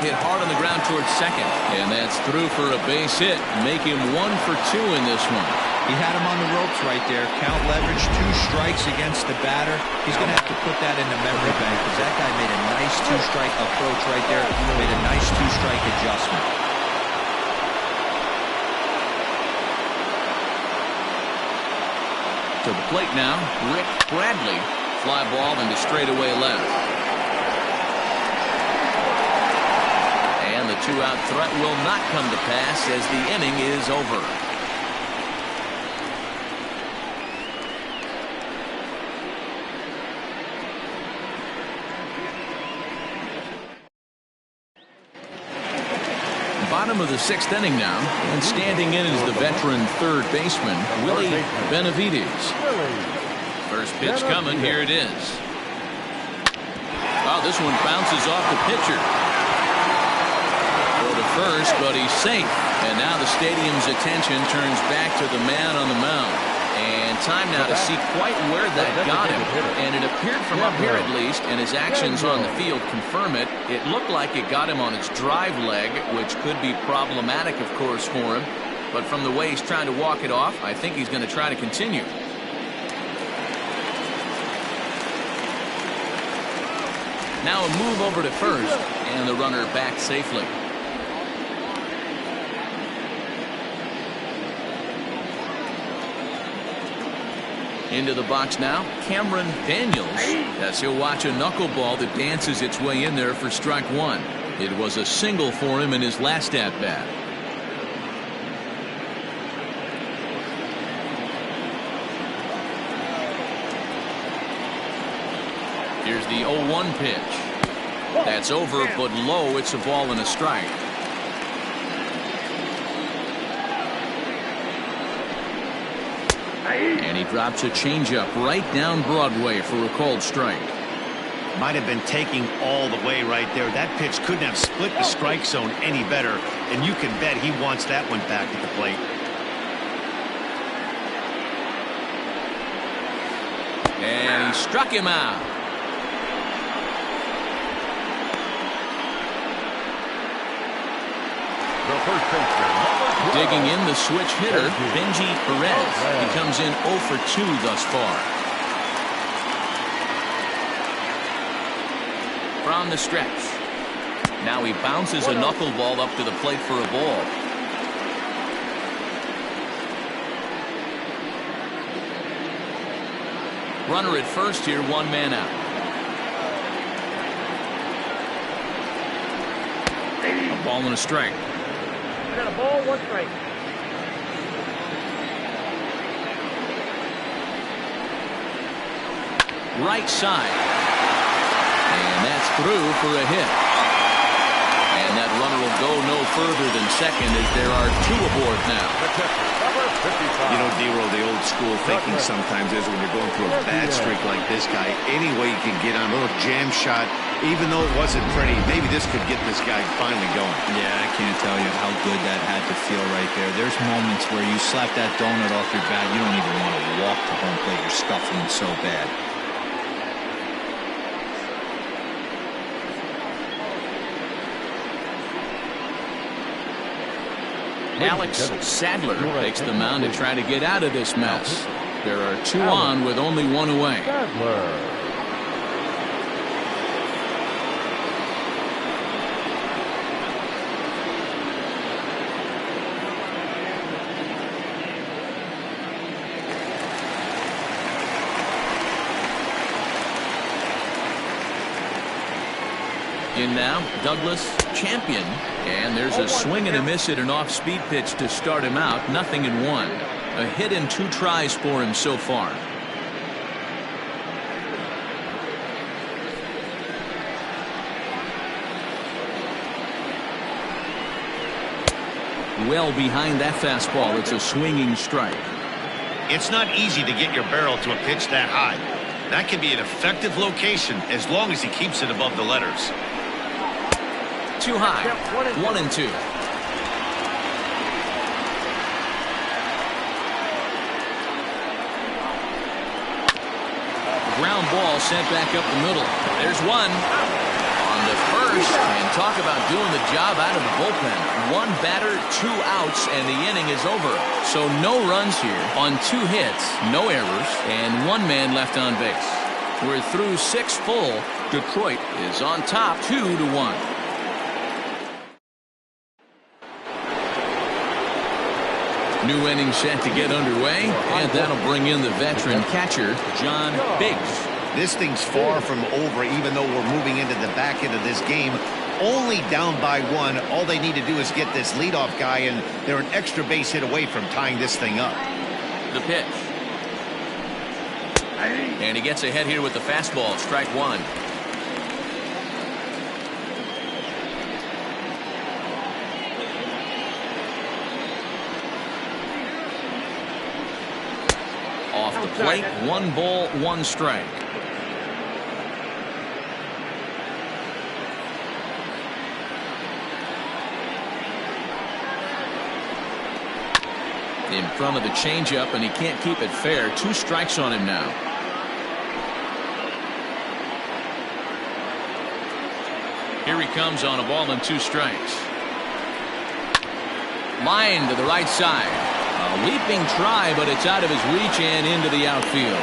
Hit hard on the ground towards second, and that's through for a base hit. Make him 1 for 2 in this one. He had him on the ropes right there. Count leverage, 2 strikes against the batter. He's going to have to put that in the memory bank because that guy made a nice 2-strike approach right there. Made a nice 2-strike adjustment. To the plate now, Rick Bradley. Fly ball into straightaway left. And the 2-out threat will not come to pass as the inning is over. Bottom of the 6th inning now, and standing in is the veteran third baseman, Willie Benavides. First pitch coming, here it is. Oh, this one bounces off the pitcher. Go to first, but he's safe. And now the stadium's attention turns back to the man on the mound. And time now to see quite where that got him. And it appeared from up here at least, and his actions on the field confirm it. It looked like it got him on his drive leg, which could be problematic, of course, for him. But from the way he's trying to walk it off, I think he's going to try to continue. Now a move over to first, and the runner back safely. Into the box now, Cameron Daniels, as he'll watch a knuckleball that dances its way in there for strike 1. It was a single for him in his last at-bat. Here's the 0-1 pitch. That's over, but low. It's a ball and a strike. And he drops a changeup right down Broadway for a called strike. Might have been taking all the way right there. That pitch couldn't have split the strike zone any better, and you can bet he wants that one back at the plate. And he struck him out. The first baseman, number 12. Digging in the switch hitter, Benji Perez. He comes in 0 for 2 thus far. From the stretch. Now he bounces a knuckleball up to the plate for a ball. Runner at first here, 1 man out. A ball and a strike. I got a ball, 1 strike. Right side. And that's through for a hit. And that runner will go no further than second as there are 2 aboard now. You know, D-Roll, the old school thinking sometimes is when you're going through a bad streak like this guy, any way you can get on a little jam shot, even though it wasn't pretty, maybe this could get this guy finally going. Yeah, I can't tell you how good that had to feel right there. There's moments where you slap that donut off your bat, you don't even want to walk to home plate. You're scuffling so bad. Alex Sadler takes the mound to try to get out of this mess. There are 2 on with only 1 away. Sadler. In now, Douglas Champion. And there's a swing and a miss at an off-speed pitch to start him out. 0-1. A hit and 2 tries for him so far. Well behind that fastball. It's a swinging strike. It's not easy to get your barrel to a pitch that high. That can be an effective location as long as he keeps it above the letters. Too high. 1-2. Ground ball sent back up the middle. There's 1 on the first, and talk about doing the job out of the bullpen. 1 batter, 2 outs, and the inning is over. So no runs here on 2 hits, no errors, and 1 man left on base. We're through 6 full. Detroit is on top 2-1. New inning set to get underway, and that'll bring in the veteran catcher, John Biggs. This thing's far from over, even though we're moving into the back end of this game. Only down by 1. All they need to do is get this leadoff guy, and they're an extra base hit away from tying this thing up. The pitch. And he gets ahead here with the fastball. Strike 1. Off the plate, 1 ball, 1 strike. In front of the changeup, and he can't keep it fair. 2 strikes on him now. Here he comes on a ball and 2 strikes. Line to the right side. A leaping try, but it's out of his reach and into the outfield.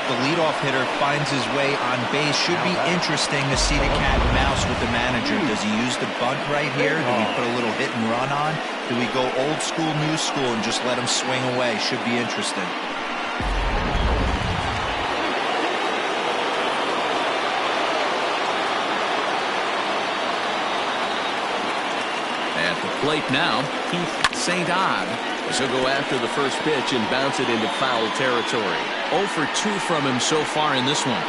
The leadoff hitter finds his way on base. Should be interesting to see the cat and mouse with the manager. Does he use the bunt right here? Do we put a little hit and run on? Do we go old school, new school, and just let him swing away? Should be interesting. At the plate now, Keith St. Odd. He'll go after the first pitch and bounce it into foul territory. 0 for 2 from him so far in this one.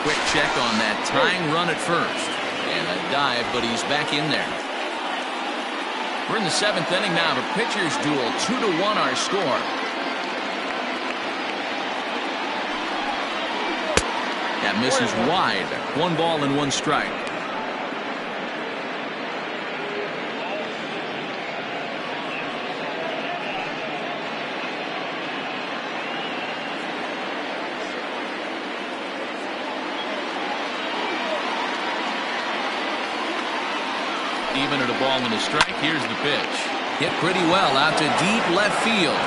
Quick check on that tying run at first. And a dive, but he's back in there. We're in the 7th inning now. The pitchers duel, 2-1 our score. That misses wide. 1 ball and 1 strike. Even at a ball and a strike. Here's the pitch. Hit pretty well out to deep left field.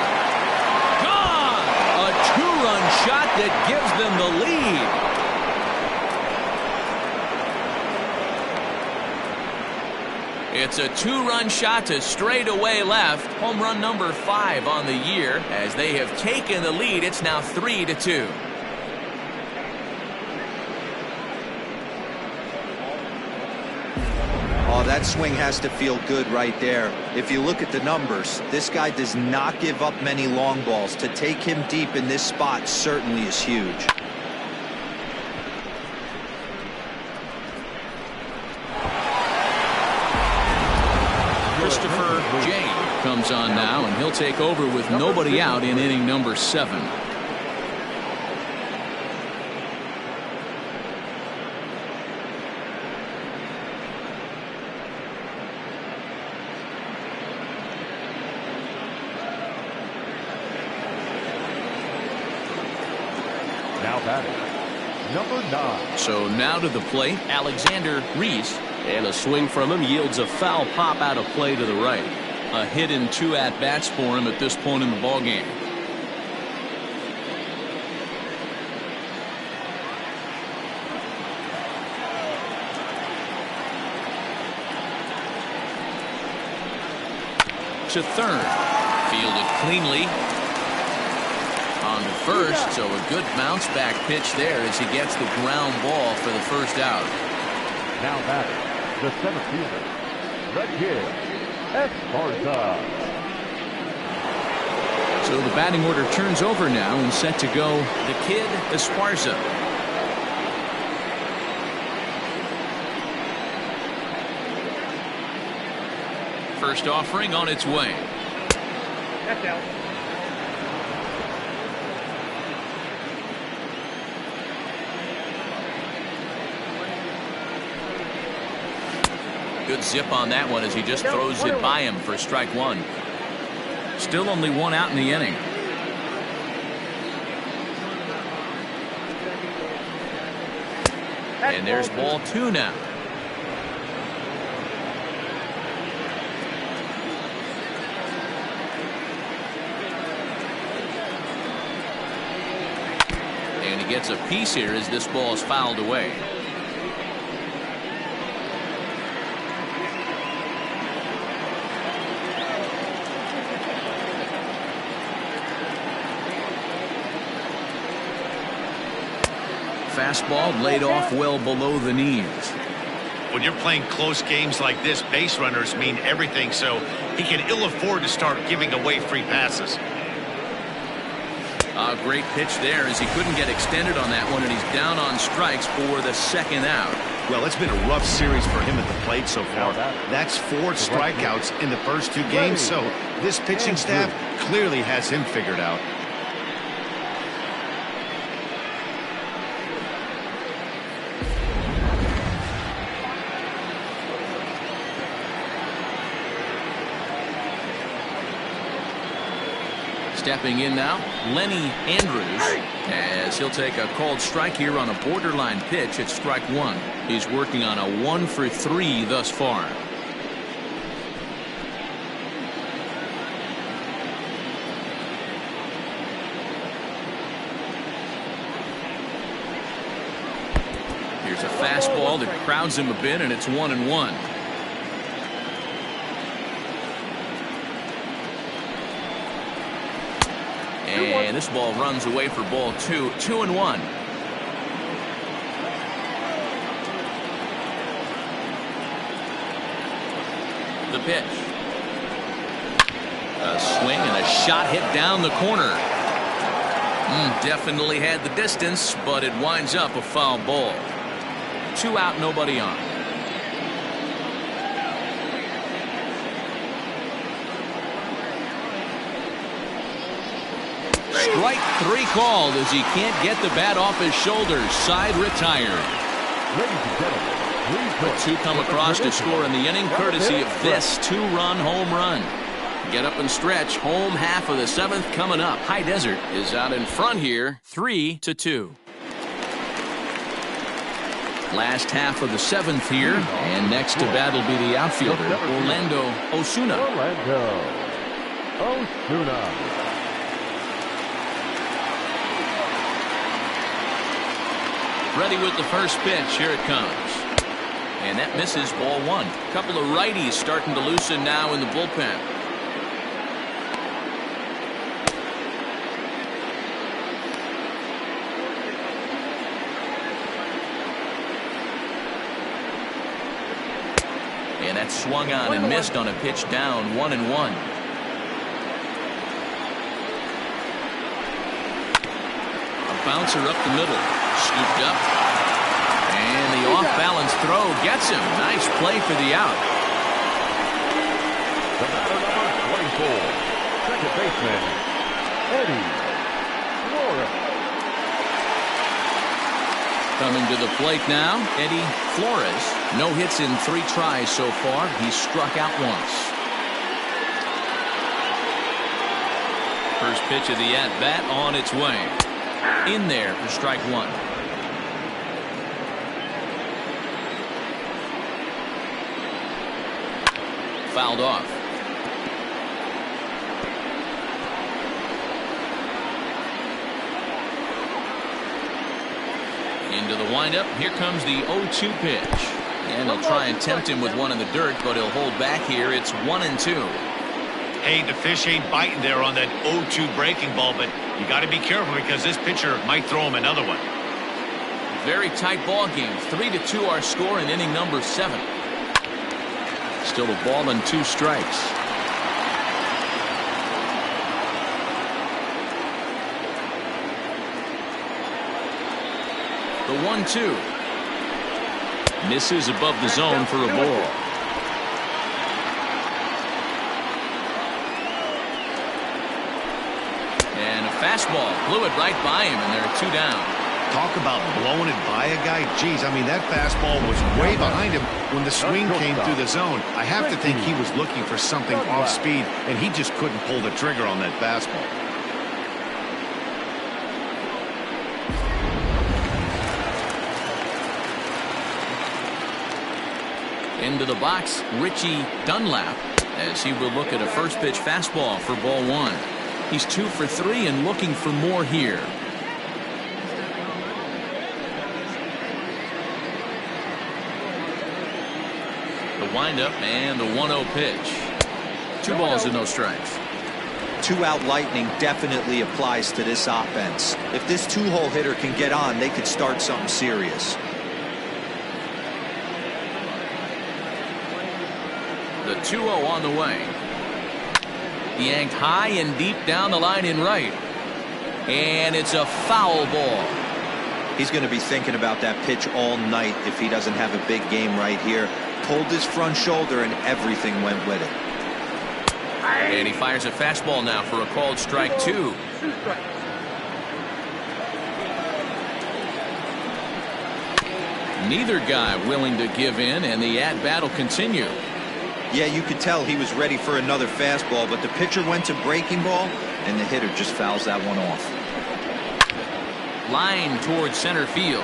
Gone! A 2-run shot that gives them the lead. It's a 2-run shot to straightaway left. Home run number 5 on the year. As they have taken the lead, it's now 3-2. Oh, that swing has to feel good right there. If you look at the numbers, this guy does not give up many long balls. To take him deep in this spot certainly is huge. Christopher Jane comes on now, and he'll take over with nobody out in inning number 7. Now batting, number 9. So now to the plate, Alexander Reese. And a swing from him yields a foul pop out of play to the right. A hit in 2 at-bats for him at this point in the ballgame. To third. Fielded cleanly. On to first, so a good bounce back pitch there as he gets the ground ball for the first out. Now batting, the 7th fielder, the kid, Esparza. So the batting order turns over now and set to go the kid Esparza. First offering on its way. That's out. Good zip on that one as he just throws it by him for strike 1. Still only 1 out in the inning. And there's ball 2 now. And he gets a piece here as this ball is fouled away. Fastball laid off well below the knees. When you're playing close games like this, base runners mean everything, so he can ill afford to start giving away free passes. A great pitch there as he couldn't get extended on that one, and he's down on strikes for the 2nd out. Well, it's been a rough series for him at the plate so far. That's 4 strikeouts in the first 2 games, so this pitching staff clearly has him figured out. Stepping in now, Lenny Andrews, as he'll take a called strike here on a borderline pitch at strike 1. He's working on a 1 for 3 thus far. Here's a fastball that crowds him a bit, and it's 1-1. And this ball runs away for ball 2. 2-1. The pitch. A swing and a shot hit down the corner. Definitely had the distance, but it winds up a foul ball. 2 out, nobody on. Strike 3 called as he can't get the bat off his shoulders. Side retired. Ladies and gentlemen, please The join 2 come with the across to traditional score in the inning courtesy of this 2-run home run. Get up and stretch. Home half of the 7th coming up. High Desert is out in front here, 3-2. Last half of the 7th here, and next to bat will be the outfielder, Orlando Osuna. Orlando Osuna. Ready with the first pitch. Here it comes. And that misses, ball 1. A couple of righties starting to loosen now in the bullpen. And that swung on and missed on a pitch down, 1-1. A bouncer up the middle, scooped up. And the off-balance throw gets him. Nice play for the out. The batter number 24, second baseman, Eddie Flores. Coming to the plate now, Eddie Flores. No hits in 3 tries so far. He's struck out once. First pitch of the at-bat on its way. In there for strike 1. Fouled off. Into the windup. Here comes the 0-2 pitch. And they'll try and tempt him with one in the dirt, but he'll hold back here. It's 1-2. Hey, the fish ain't biting there on that 0-2 breaking ball, but you got to be careful because this pitcher might throw him another one. Very tight ball game. 3-2 our score in inning number 7. Still a ball and 2 strikes. The 1-2. Misses above the zone for a ball. And a fastball blew it right by him, and there are 2 down. Talk about blowing it by a guy. Geez, I mean, that fastball was way behind him when the swing came through the zone. I have to think he was looking for something off speed, and he just couldn't pull the trigger on that fastball. Into the box, Richie Dunlap, as he will look at a first pitch fastball for ball 1. He's 2 for 3 and looking for more here. The windup and the 1-0 pitch. 2 balls and no strikes. 2-out lightning definitely applies to this offense. If this 2-hole hitter can get on, they could start something serious. The 2-0 on the way. Yanked high and deep down the line in right. And it's a foul ball. He's going to be thinking about that pitch all night if he doesn't have a big game right here. Pulled his front shoulder and everything went with it. And he fires a fastball now for a called strike 2. Neither guy willing to give in, and the at-bat will continue. Yeah, you could tell he was ready for another fastball, but the pitcher went to breaking ball, and the hitter just fouls that one off. Line towards center field.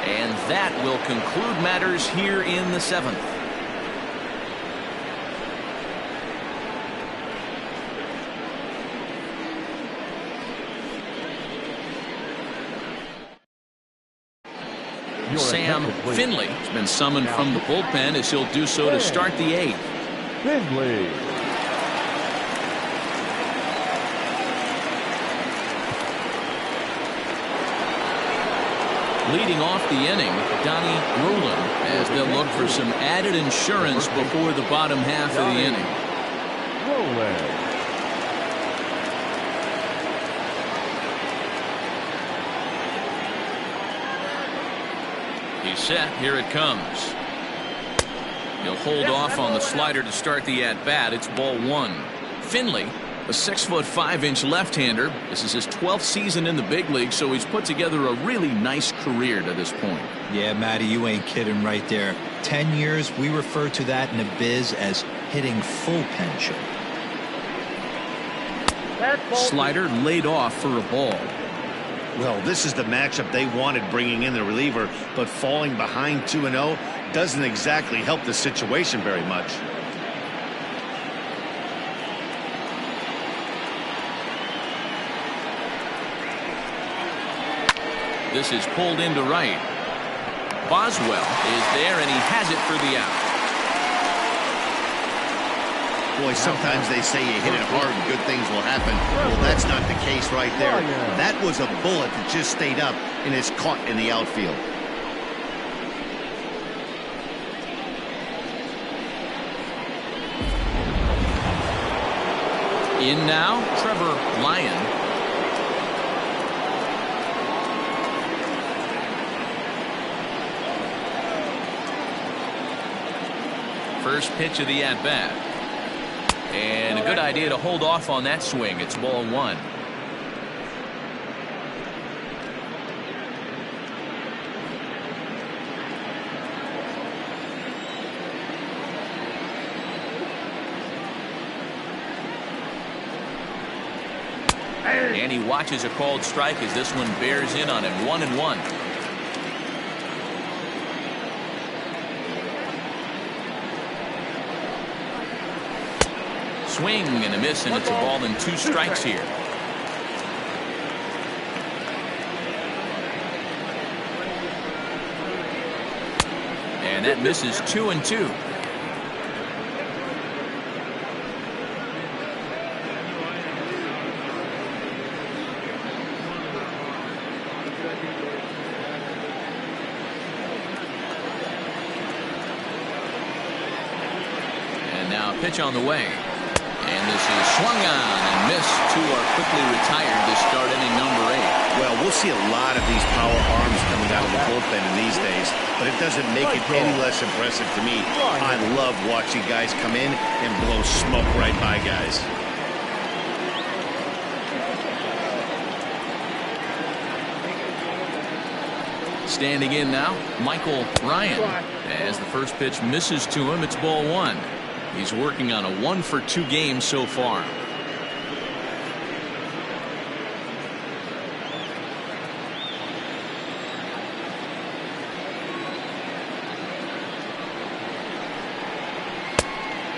And that will conclude matters here in the 7th. Sam Finley has been summoned from the bullpen as he'll do so to start the 8th. Finley. Leading off the inning, Donnie Rowland, as they'll look for some added insurance before the bottom half of the inning. Rowland. He's set. Here it comes. He'll hold off on the slider to start the at-bat. It's ball 1. Finley A 6'5" left-hander. This is his 12th season in the big league, so he's put together a really nice career to this point. Yeah, Matty, you ain't kidding right there. 10 years, we refer to that in the biz as hitting full pension. Slider laid off for a ball. Well, this is the matchup they wanted, bringing in the reliever, but falling behind 2-0 doesn't exactly help the situation very much. This is pulled into right. Boswell is there, and he has it for the out. Boy, sometimes they say you hit it hard and good things will happen. Well, that's not the case right there. That was a bullet that just stayed up and is caught in the outfield. In now, Trevor Lyon. First pitch of the at-bat. And a good idea to hold off on that swing. It's ball one. And he watches a called strike as this one bears in on him. 1-1. Swing and a miss, and it's a ball and 2 strikes here. And that misses 2-2. And now a pitch on the way. And this is swung on and missed. 2 are quickly retired to start inning number 8. Well, we'll see a lot of these power arms coming out of the bullpen in these days, but it doesn't make it any less impressive to me. I love watching guys come in and blow smoke right by guys. Standing in now, Michael Ryan. As the first pitch misses to him, it's ball 1. He's working on a 1-for-2 game so far.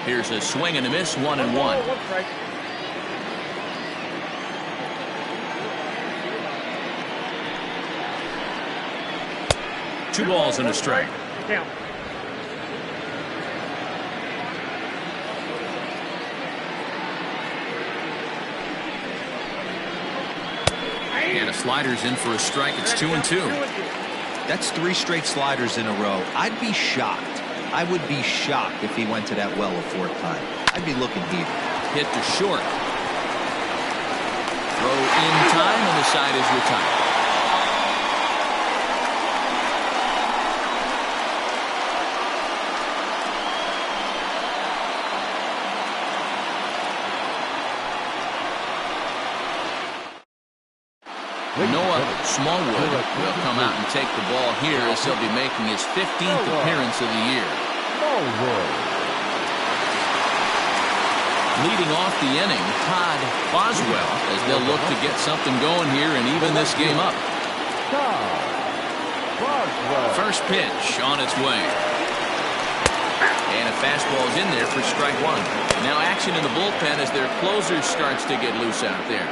Here's a swing and a miss. 1-1. 2 balls and a strike. Count. And a slider's in for a strike. It's 2-2. That's 3 straight sliders in a row. I'd be shocked. I would be shocked if he went to that well a 4th time. I'd be looking here. Hit to short. Throw in time, and the side is retired. Noah Smallwood will come out and take the ball here as he'll be making his 15th appearance of the year. Leading off the inning, Todd Boswell, as they'll look to get something going here and even this game up. First pitch on its way. And a fastball is in there for strike 1. Now action in the bullpen as their closer starts to get loose out there.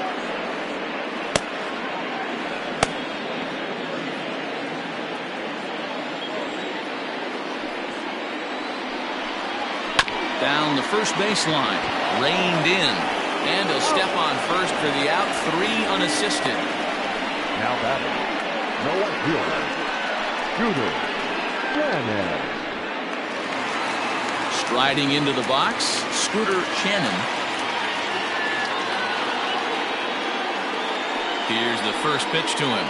Down the first baseline, reined in, and a step on first for the out. 3 unassisted. Now batting, no one fielder, Scooter Shannon. Striding into the box, Scooter Shannon. Here's the first pitch to him.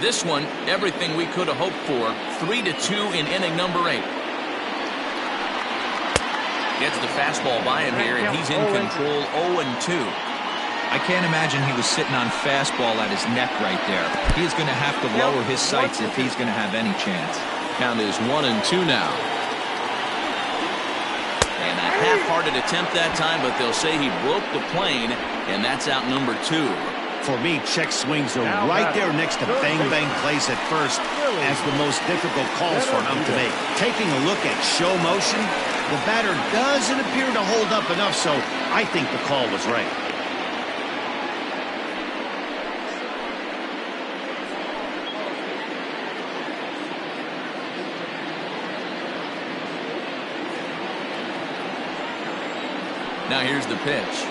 This one, everything we could have hoped for. 3-2 in inning number 8. Gets the fastball by him here, and he's in control. 0-2. I can't imagine he was sitting on fastball at his neck right there. He is going to have to lower his sights if he's going to have any chance. Count is 1-2 now. And a half-hearted attempt that time, but they'll say he broke the plane, and that's out number 2. For me, check swings are right there next to bang-bang plays at first as the most difficult calls for an ump to make. Taking a look at show motion, the batter doesn't appear to hold up enough, so I think the call was right. Now here's the pitch.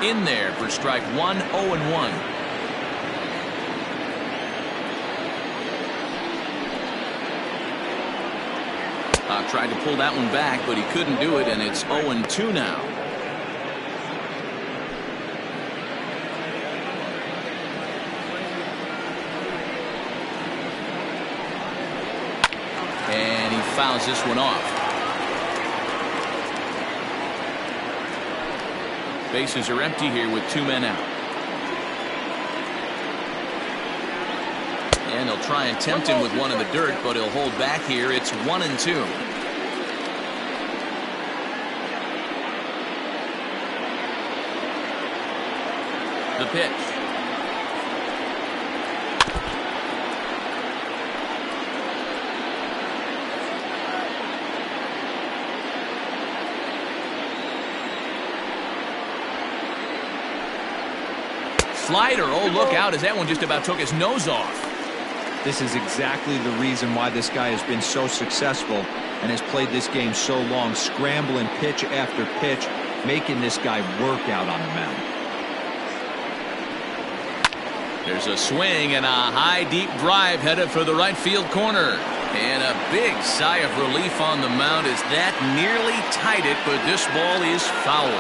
In there for strike 1, 0-1. Tried to pull that one back, but he couldn't do it, and it's 0-2 now. And he fouls this one off. Bases are empty here with 2 men out. And they'll try and tempt him with one in the dirt, but he'll hold back here. It's 1-2. The pitch. Slider. Oh, look out, as that one just about took his nose off. This is exactly the reason why this guy has been so successful and has played this game so long, scrambling pitch after pitch, making this guy work out on the mound. There's a swing and a high deep drive headed for the right field corner. And a big sigh of relief on the mound as that nearly tied it, but this ball is foul.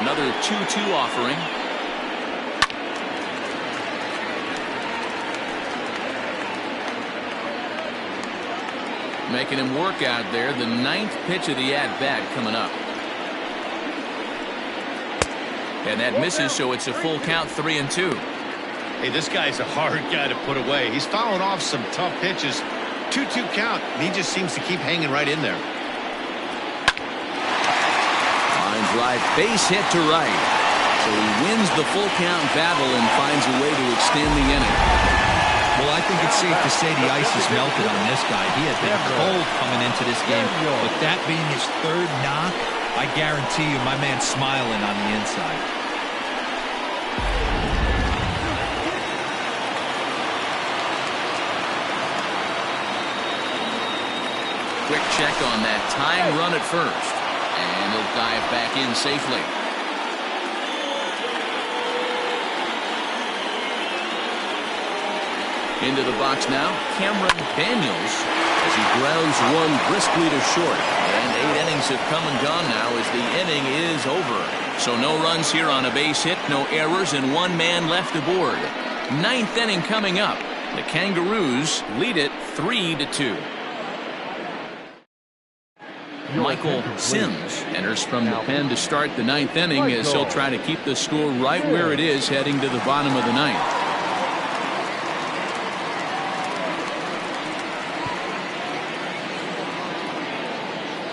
Another 2-2 offering. Making him work out there. The 9th pitch of the at-bat coming up. And that misses, so it's a full count, 3-2. Hey, this guy's a hard guy to put away. He's fouling off some tough pitches. 2-2 count. He just seems to keep hanging right in there. Line drive, base hit to right. So he wins the full count battle and finds a way to extend the inning. Well, I think it's safe to say the ice has melted on this guy. He had been cold coming into this game, but that being his 3rd knock, I guarantee you my man's smiling on the inside. Quick check on that tying run at first, and he'll dive back in safely. Into the box now, Cameron Daniels, as he grounds one briskly to short. And 8 innings have come and gone now as the inning is over. So no runs here on a base hit, no errors, and 1 man left aboard. 9th inning coming up. The Kangaroos lead it 3-2. Michael Sims enters from the pen to start the 9th inning as he'll try to keep the score right where it is heading to the bottom of the 9th.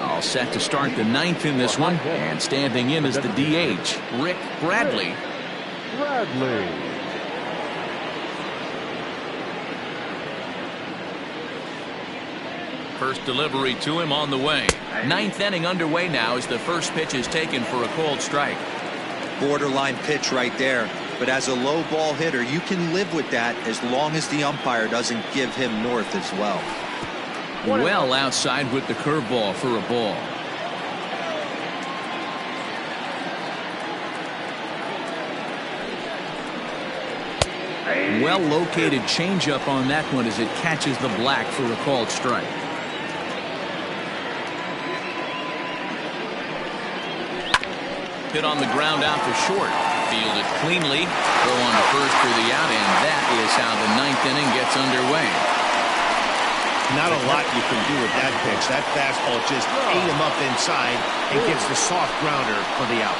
All set to start the 9th in this one, and standing in is the DH, Rick Bradley. First delivery to him on the way. 9th inning underway now as the first pitch is taken for a called strike. Borderline pitch right there, but as a low ball hitter, you can live with that as long as the umpire doesn't give him north as well. Well outside with the curveball for a ball. Well located changeup on that one as it catches the black for a called strike. Hit on the ground out to short. Fielded cleanly. Throw on the first for the out, and that is how the ninth inning gets underway. Not a lot you can do with that pitch. That fastball just ate him up inside and gets the soft grounder for the out.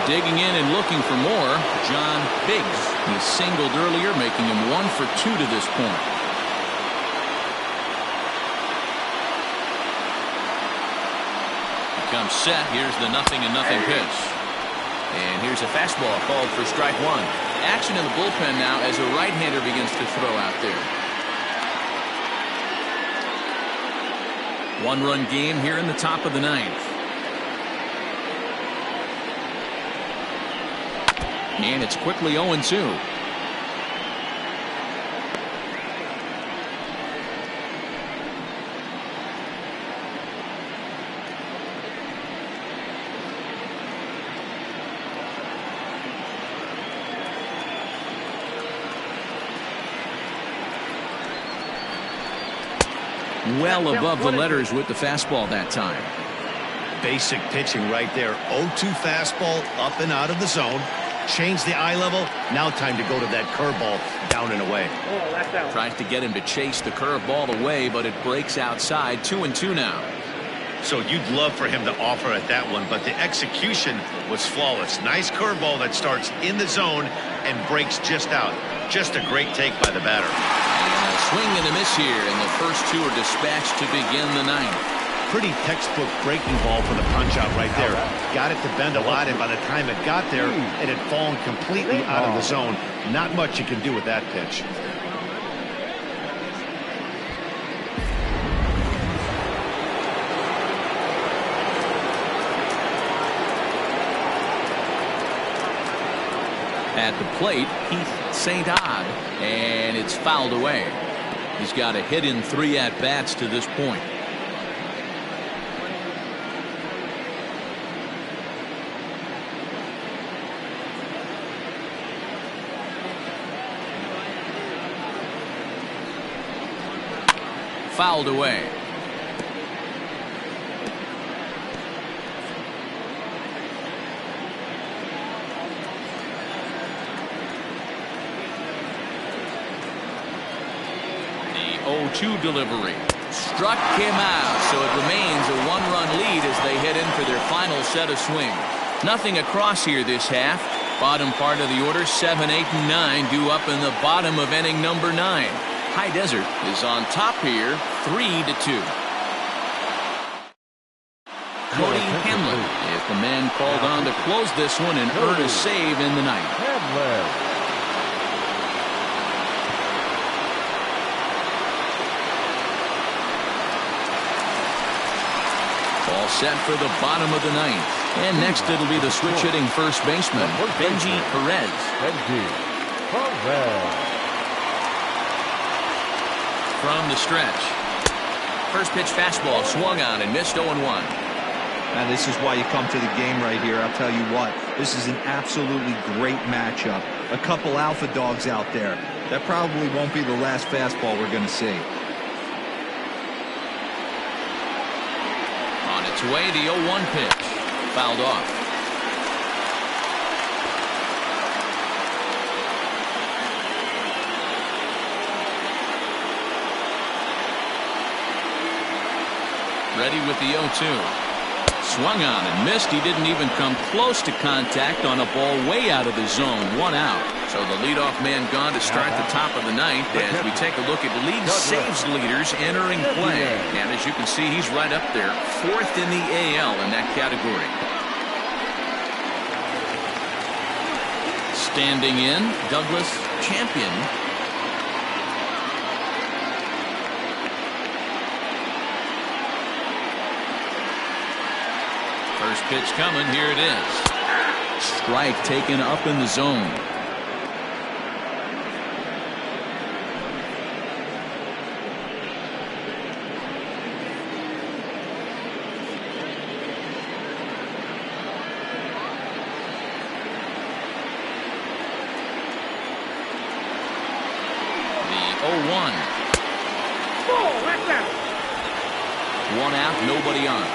Digging in and looking for more, John Biggs. He singled earlier, making him 1 for 2 to this point. Comes set. Here's the 0-0 pitch. And here's a fastball called for strike 1. Action in the bullpen now as a right-hander begins to throw out there. 1-run game here in the top of the 9th. And it's quickly 0-2. Well above the letters with the fastball that time. Basic pitching right there. 0-2 fastball up and out of the zone. Change the eye level. Now time to go to that curveball down and away. Oh, that's out. Tries to get him to chase the curveball away, but it breaks outside. 2-2 now. So you'd love for him to offer at that one, but the execution was flawless. Nice curveball that starts in the zone and breaks just out. Just a great take by the batter. And a swing and a miss here, and the first 2 are dispatched to begin the 9th. Pretty textbook breaking ball for the punch out right there. Got it to bend a lot, and by the time it got there, it had fallen completely out of the zone. Not much you can do with that pitch. At the plate, Heath St. Odd, and it's fouled away. He's got a hit in 3 at-bats to this point. Fouled away. The 0-2 delivery. Struck him out, so it remains a 1-run lead as they head in for their final set of swings. Nothing across here this half. Bottom part of the order, 7, 8, and 9 due up in the bottom of inning number 9. High Desert is on top here, 3-2. Cody Hamlin is the man called on to close this one and earn a save in the 9th. All set for the bottom of the 9th. And next it'll be the switch hitting first baseman, Benji Perez. From the stretch. First pitch fastball swung on and missed 0-1. Now this is why you come to the game right here. I'll tell you what, this is an absolutely great matchup. A couple alpha dogs out there. That probably won't be the last fastball we're going to see. On its way, the 0-1 pitch. Fouled off. Ready with the 0-2. Swung on and missed. He didn't even come close to contact on a ball way out of the zone. 1 out. So the leadoff man gone to start the top of the 9th as we take a look at league saves leaders entering play. And as you can see, he's right up there, 4th in the AL in that category. Standing in, Douglas Champion. First pitch coming. Here it is. Strike taken up in the zone. The 0-1. Oh, that's out. 1 out, nobody on.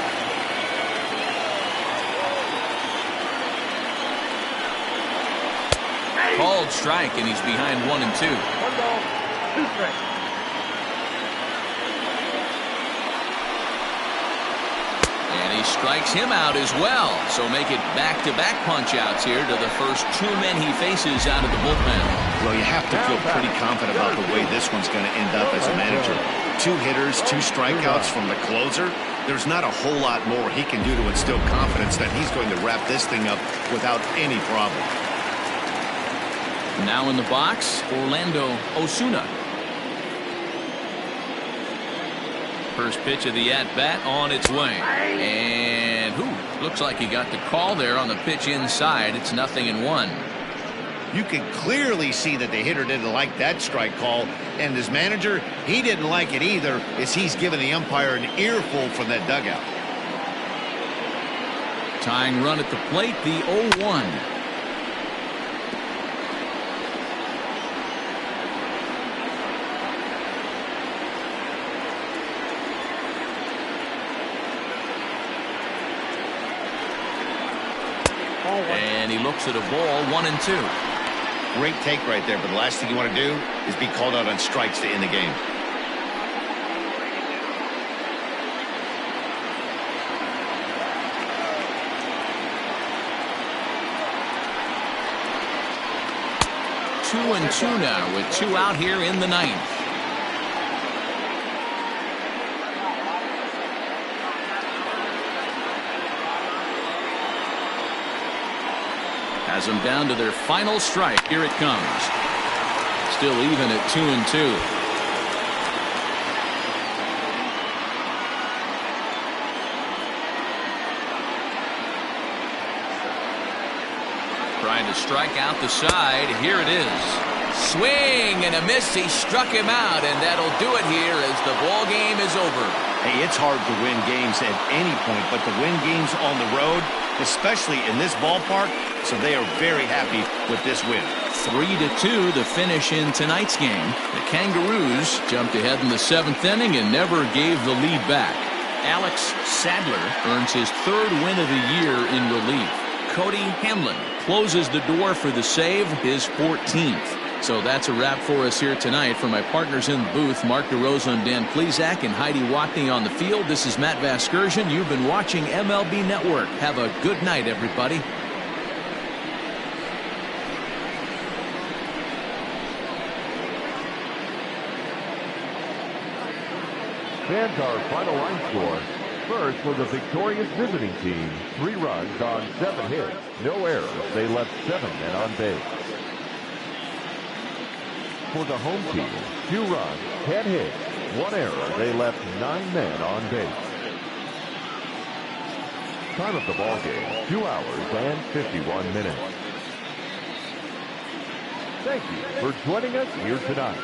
Called strike, and he's behind 1-2. 1 ball, 2 strikes. And he strikes him out as well. So make it back-to-back punch-outs here to the first 2 men he faces out of the bullpen. Well, you have to feel pretty confident about the way this one's going to end up as a manager. 2 hitters, 2 strikeouts from the closer. There's not a whole lot more he can do to instill confidence that he's going to wrap this thing up without any problem. Now in the box, Orlando Osuna. First pitch of the at-bat on its way. And looks like he got the call there on the pitch inside. It's 0-1. You can clearly see that the hitter didn't like that strike call, and his manager, he didn't like it either, as he's given the umpire an earful from that dugout. Tying run at the plate, the 0-1. And he looks at a ball, 1-2. Great take right there, but the last thing you want to do is be called out on strikes to end the game. Two and two now with 2 out here in the 9th. Has them down to their final strike. Here it comes. Still even at 2-2. Trying to strike out the side. Here it is. Swing and a miss. He struck him out, and that'll do it here as the ball game is over. Hey, it's hard to win games at any point, but to win games on the road, especially in this ballpark, so they are very happy with this win. 3-2 the finish in tonight's game. The Kangaroos jumped ahead in the 7th inning and never gave the lead back. Alex Sadler earns his 3rd win of the year in relief. Cody Hamlin closes the door for the save, his 14th. So that's a wrap for us here tonight. For my partners in the booth, Mark DeRosa and Dan Plesac and Heidi Watney on the field, this is Matt Vasgersian. You've been watching MLB Network. Have a good night, everybody. Fans, our final line score. First for the victorious visiting team, 3 runs on 7 hits, no errors. They left 7 men on base. For the home team, 2 runs, 10 hits, 1 error. They left 9 men on base. Time of the ball game, 2 hours and 51 minutes. Thank you for joining us here tonight.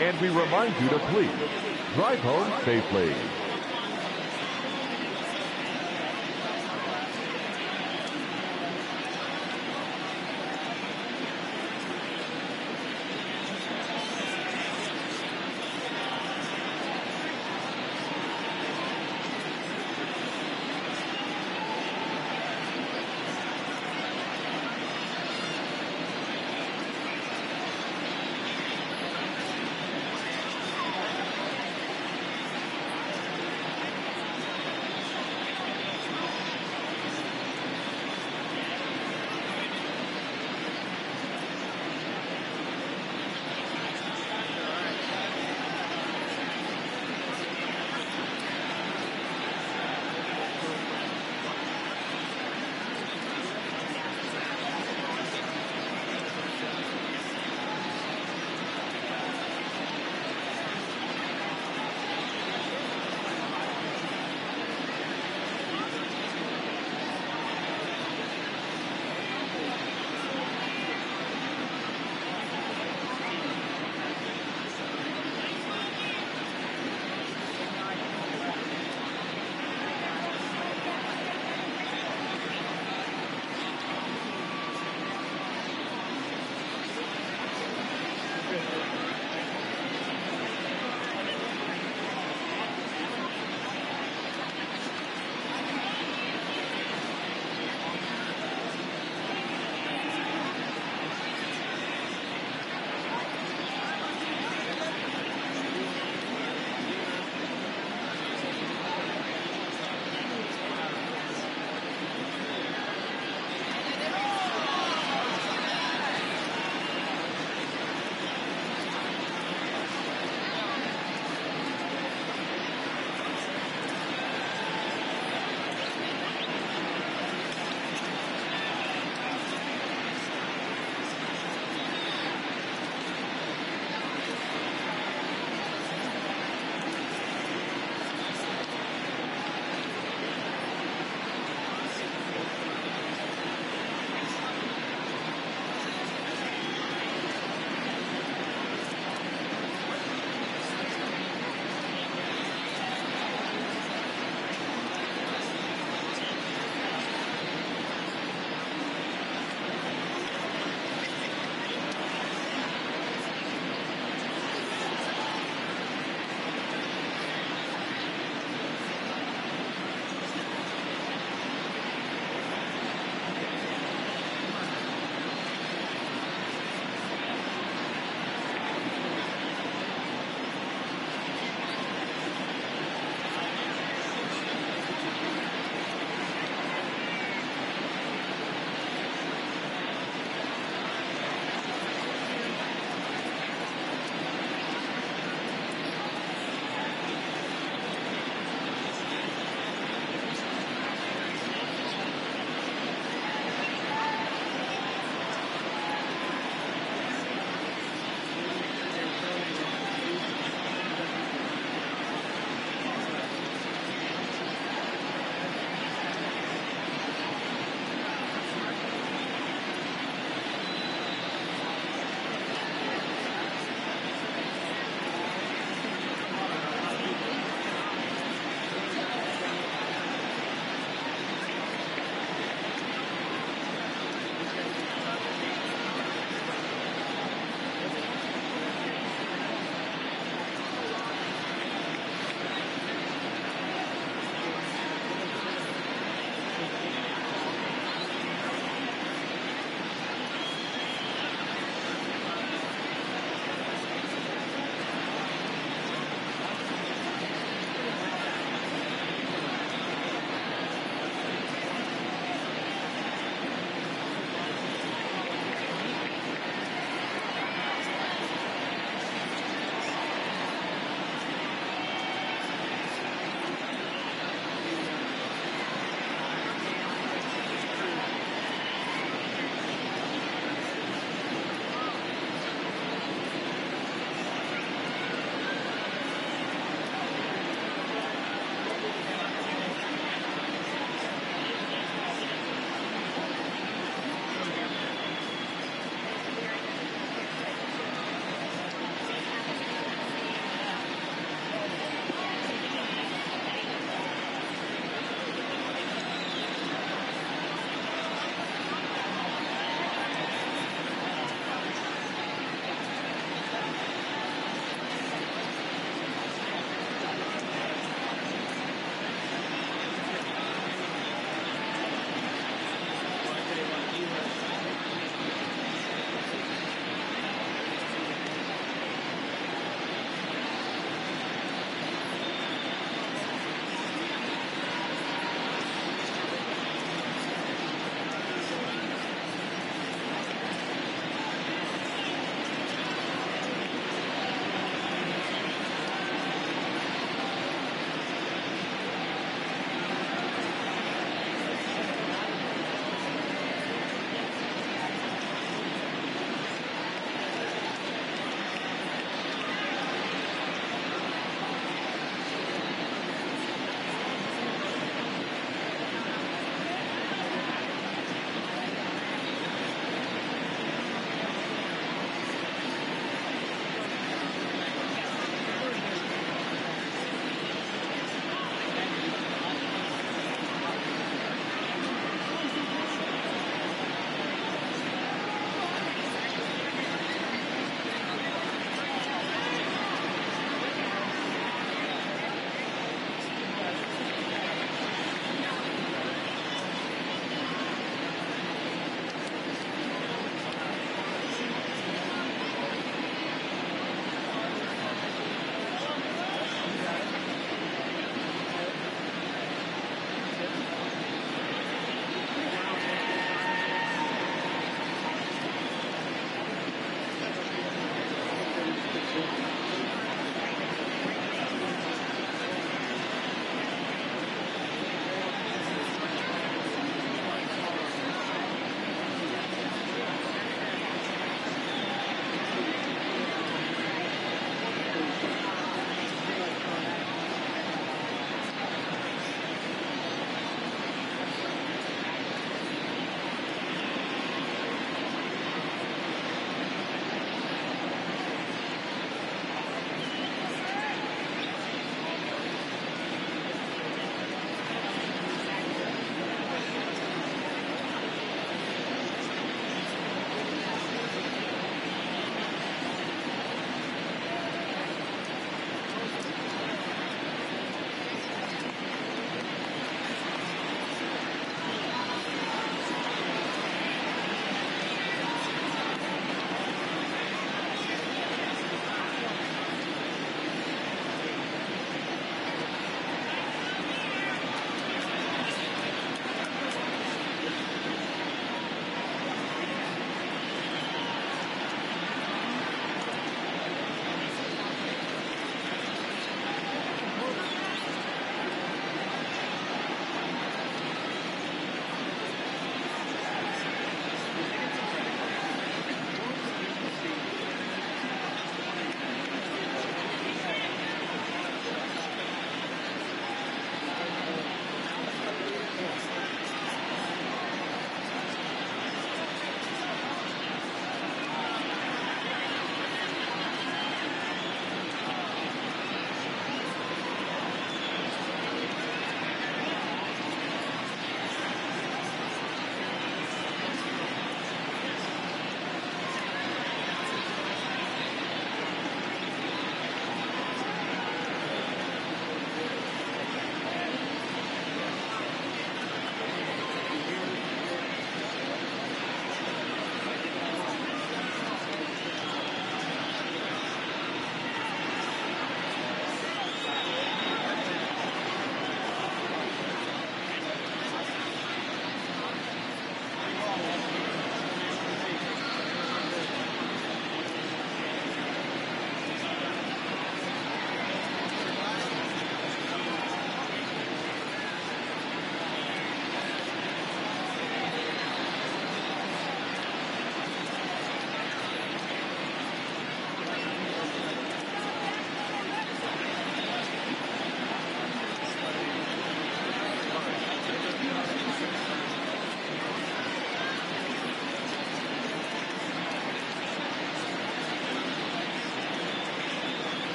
And we remind you to please drive home safely.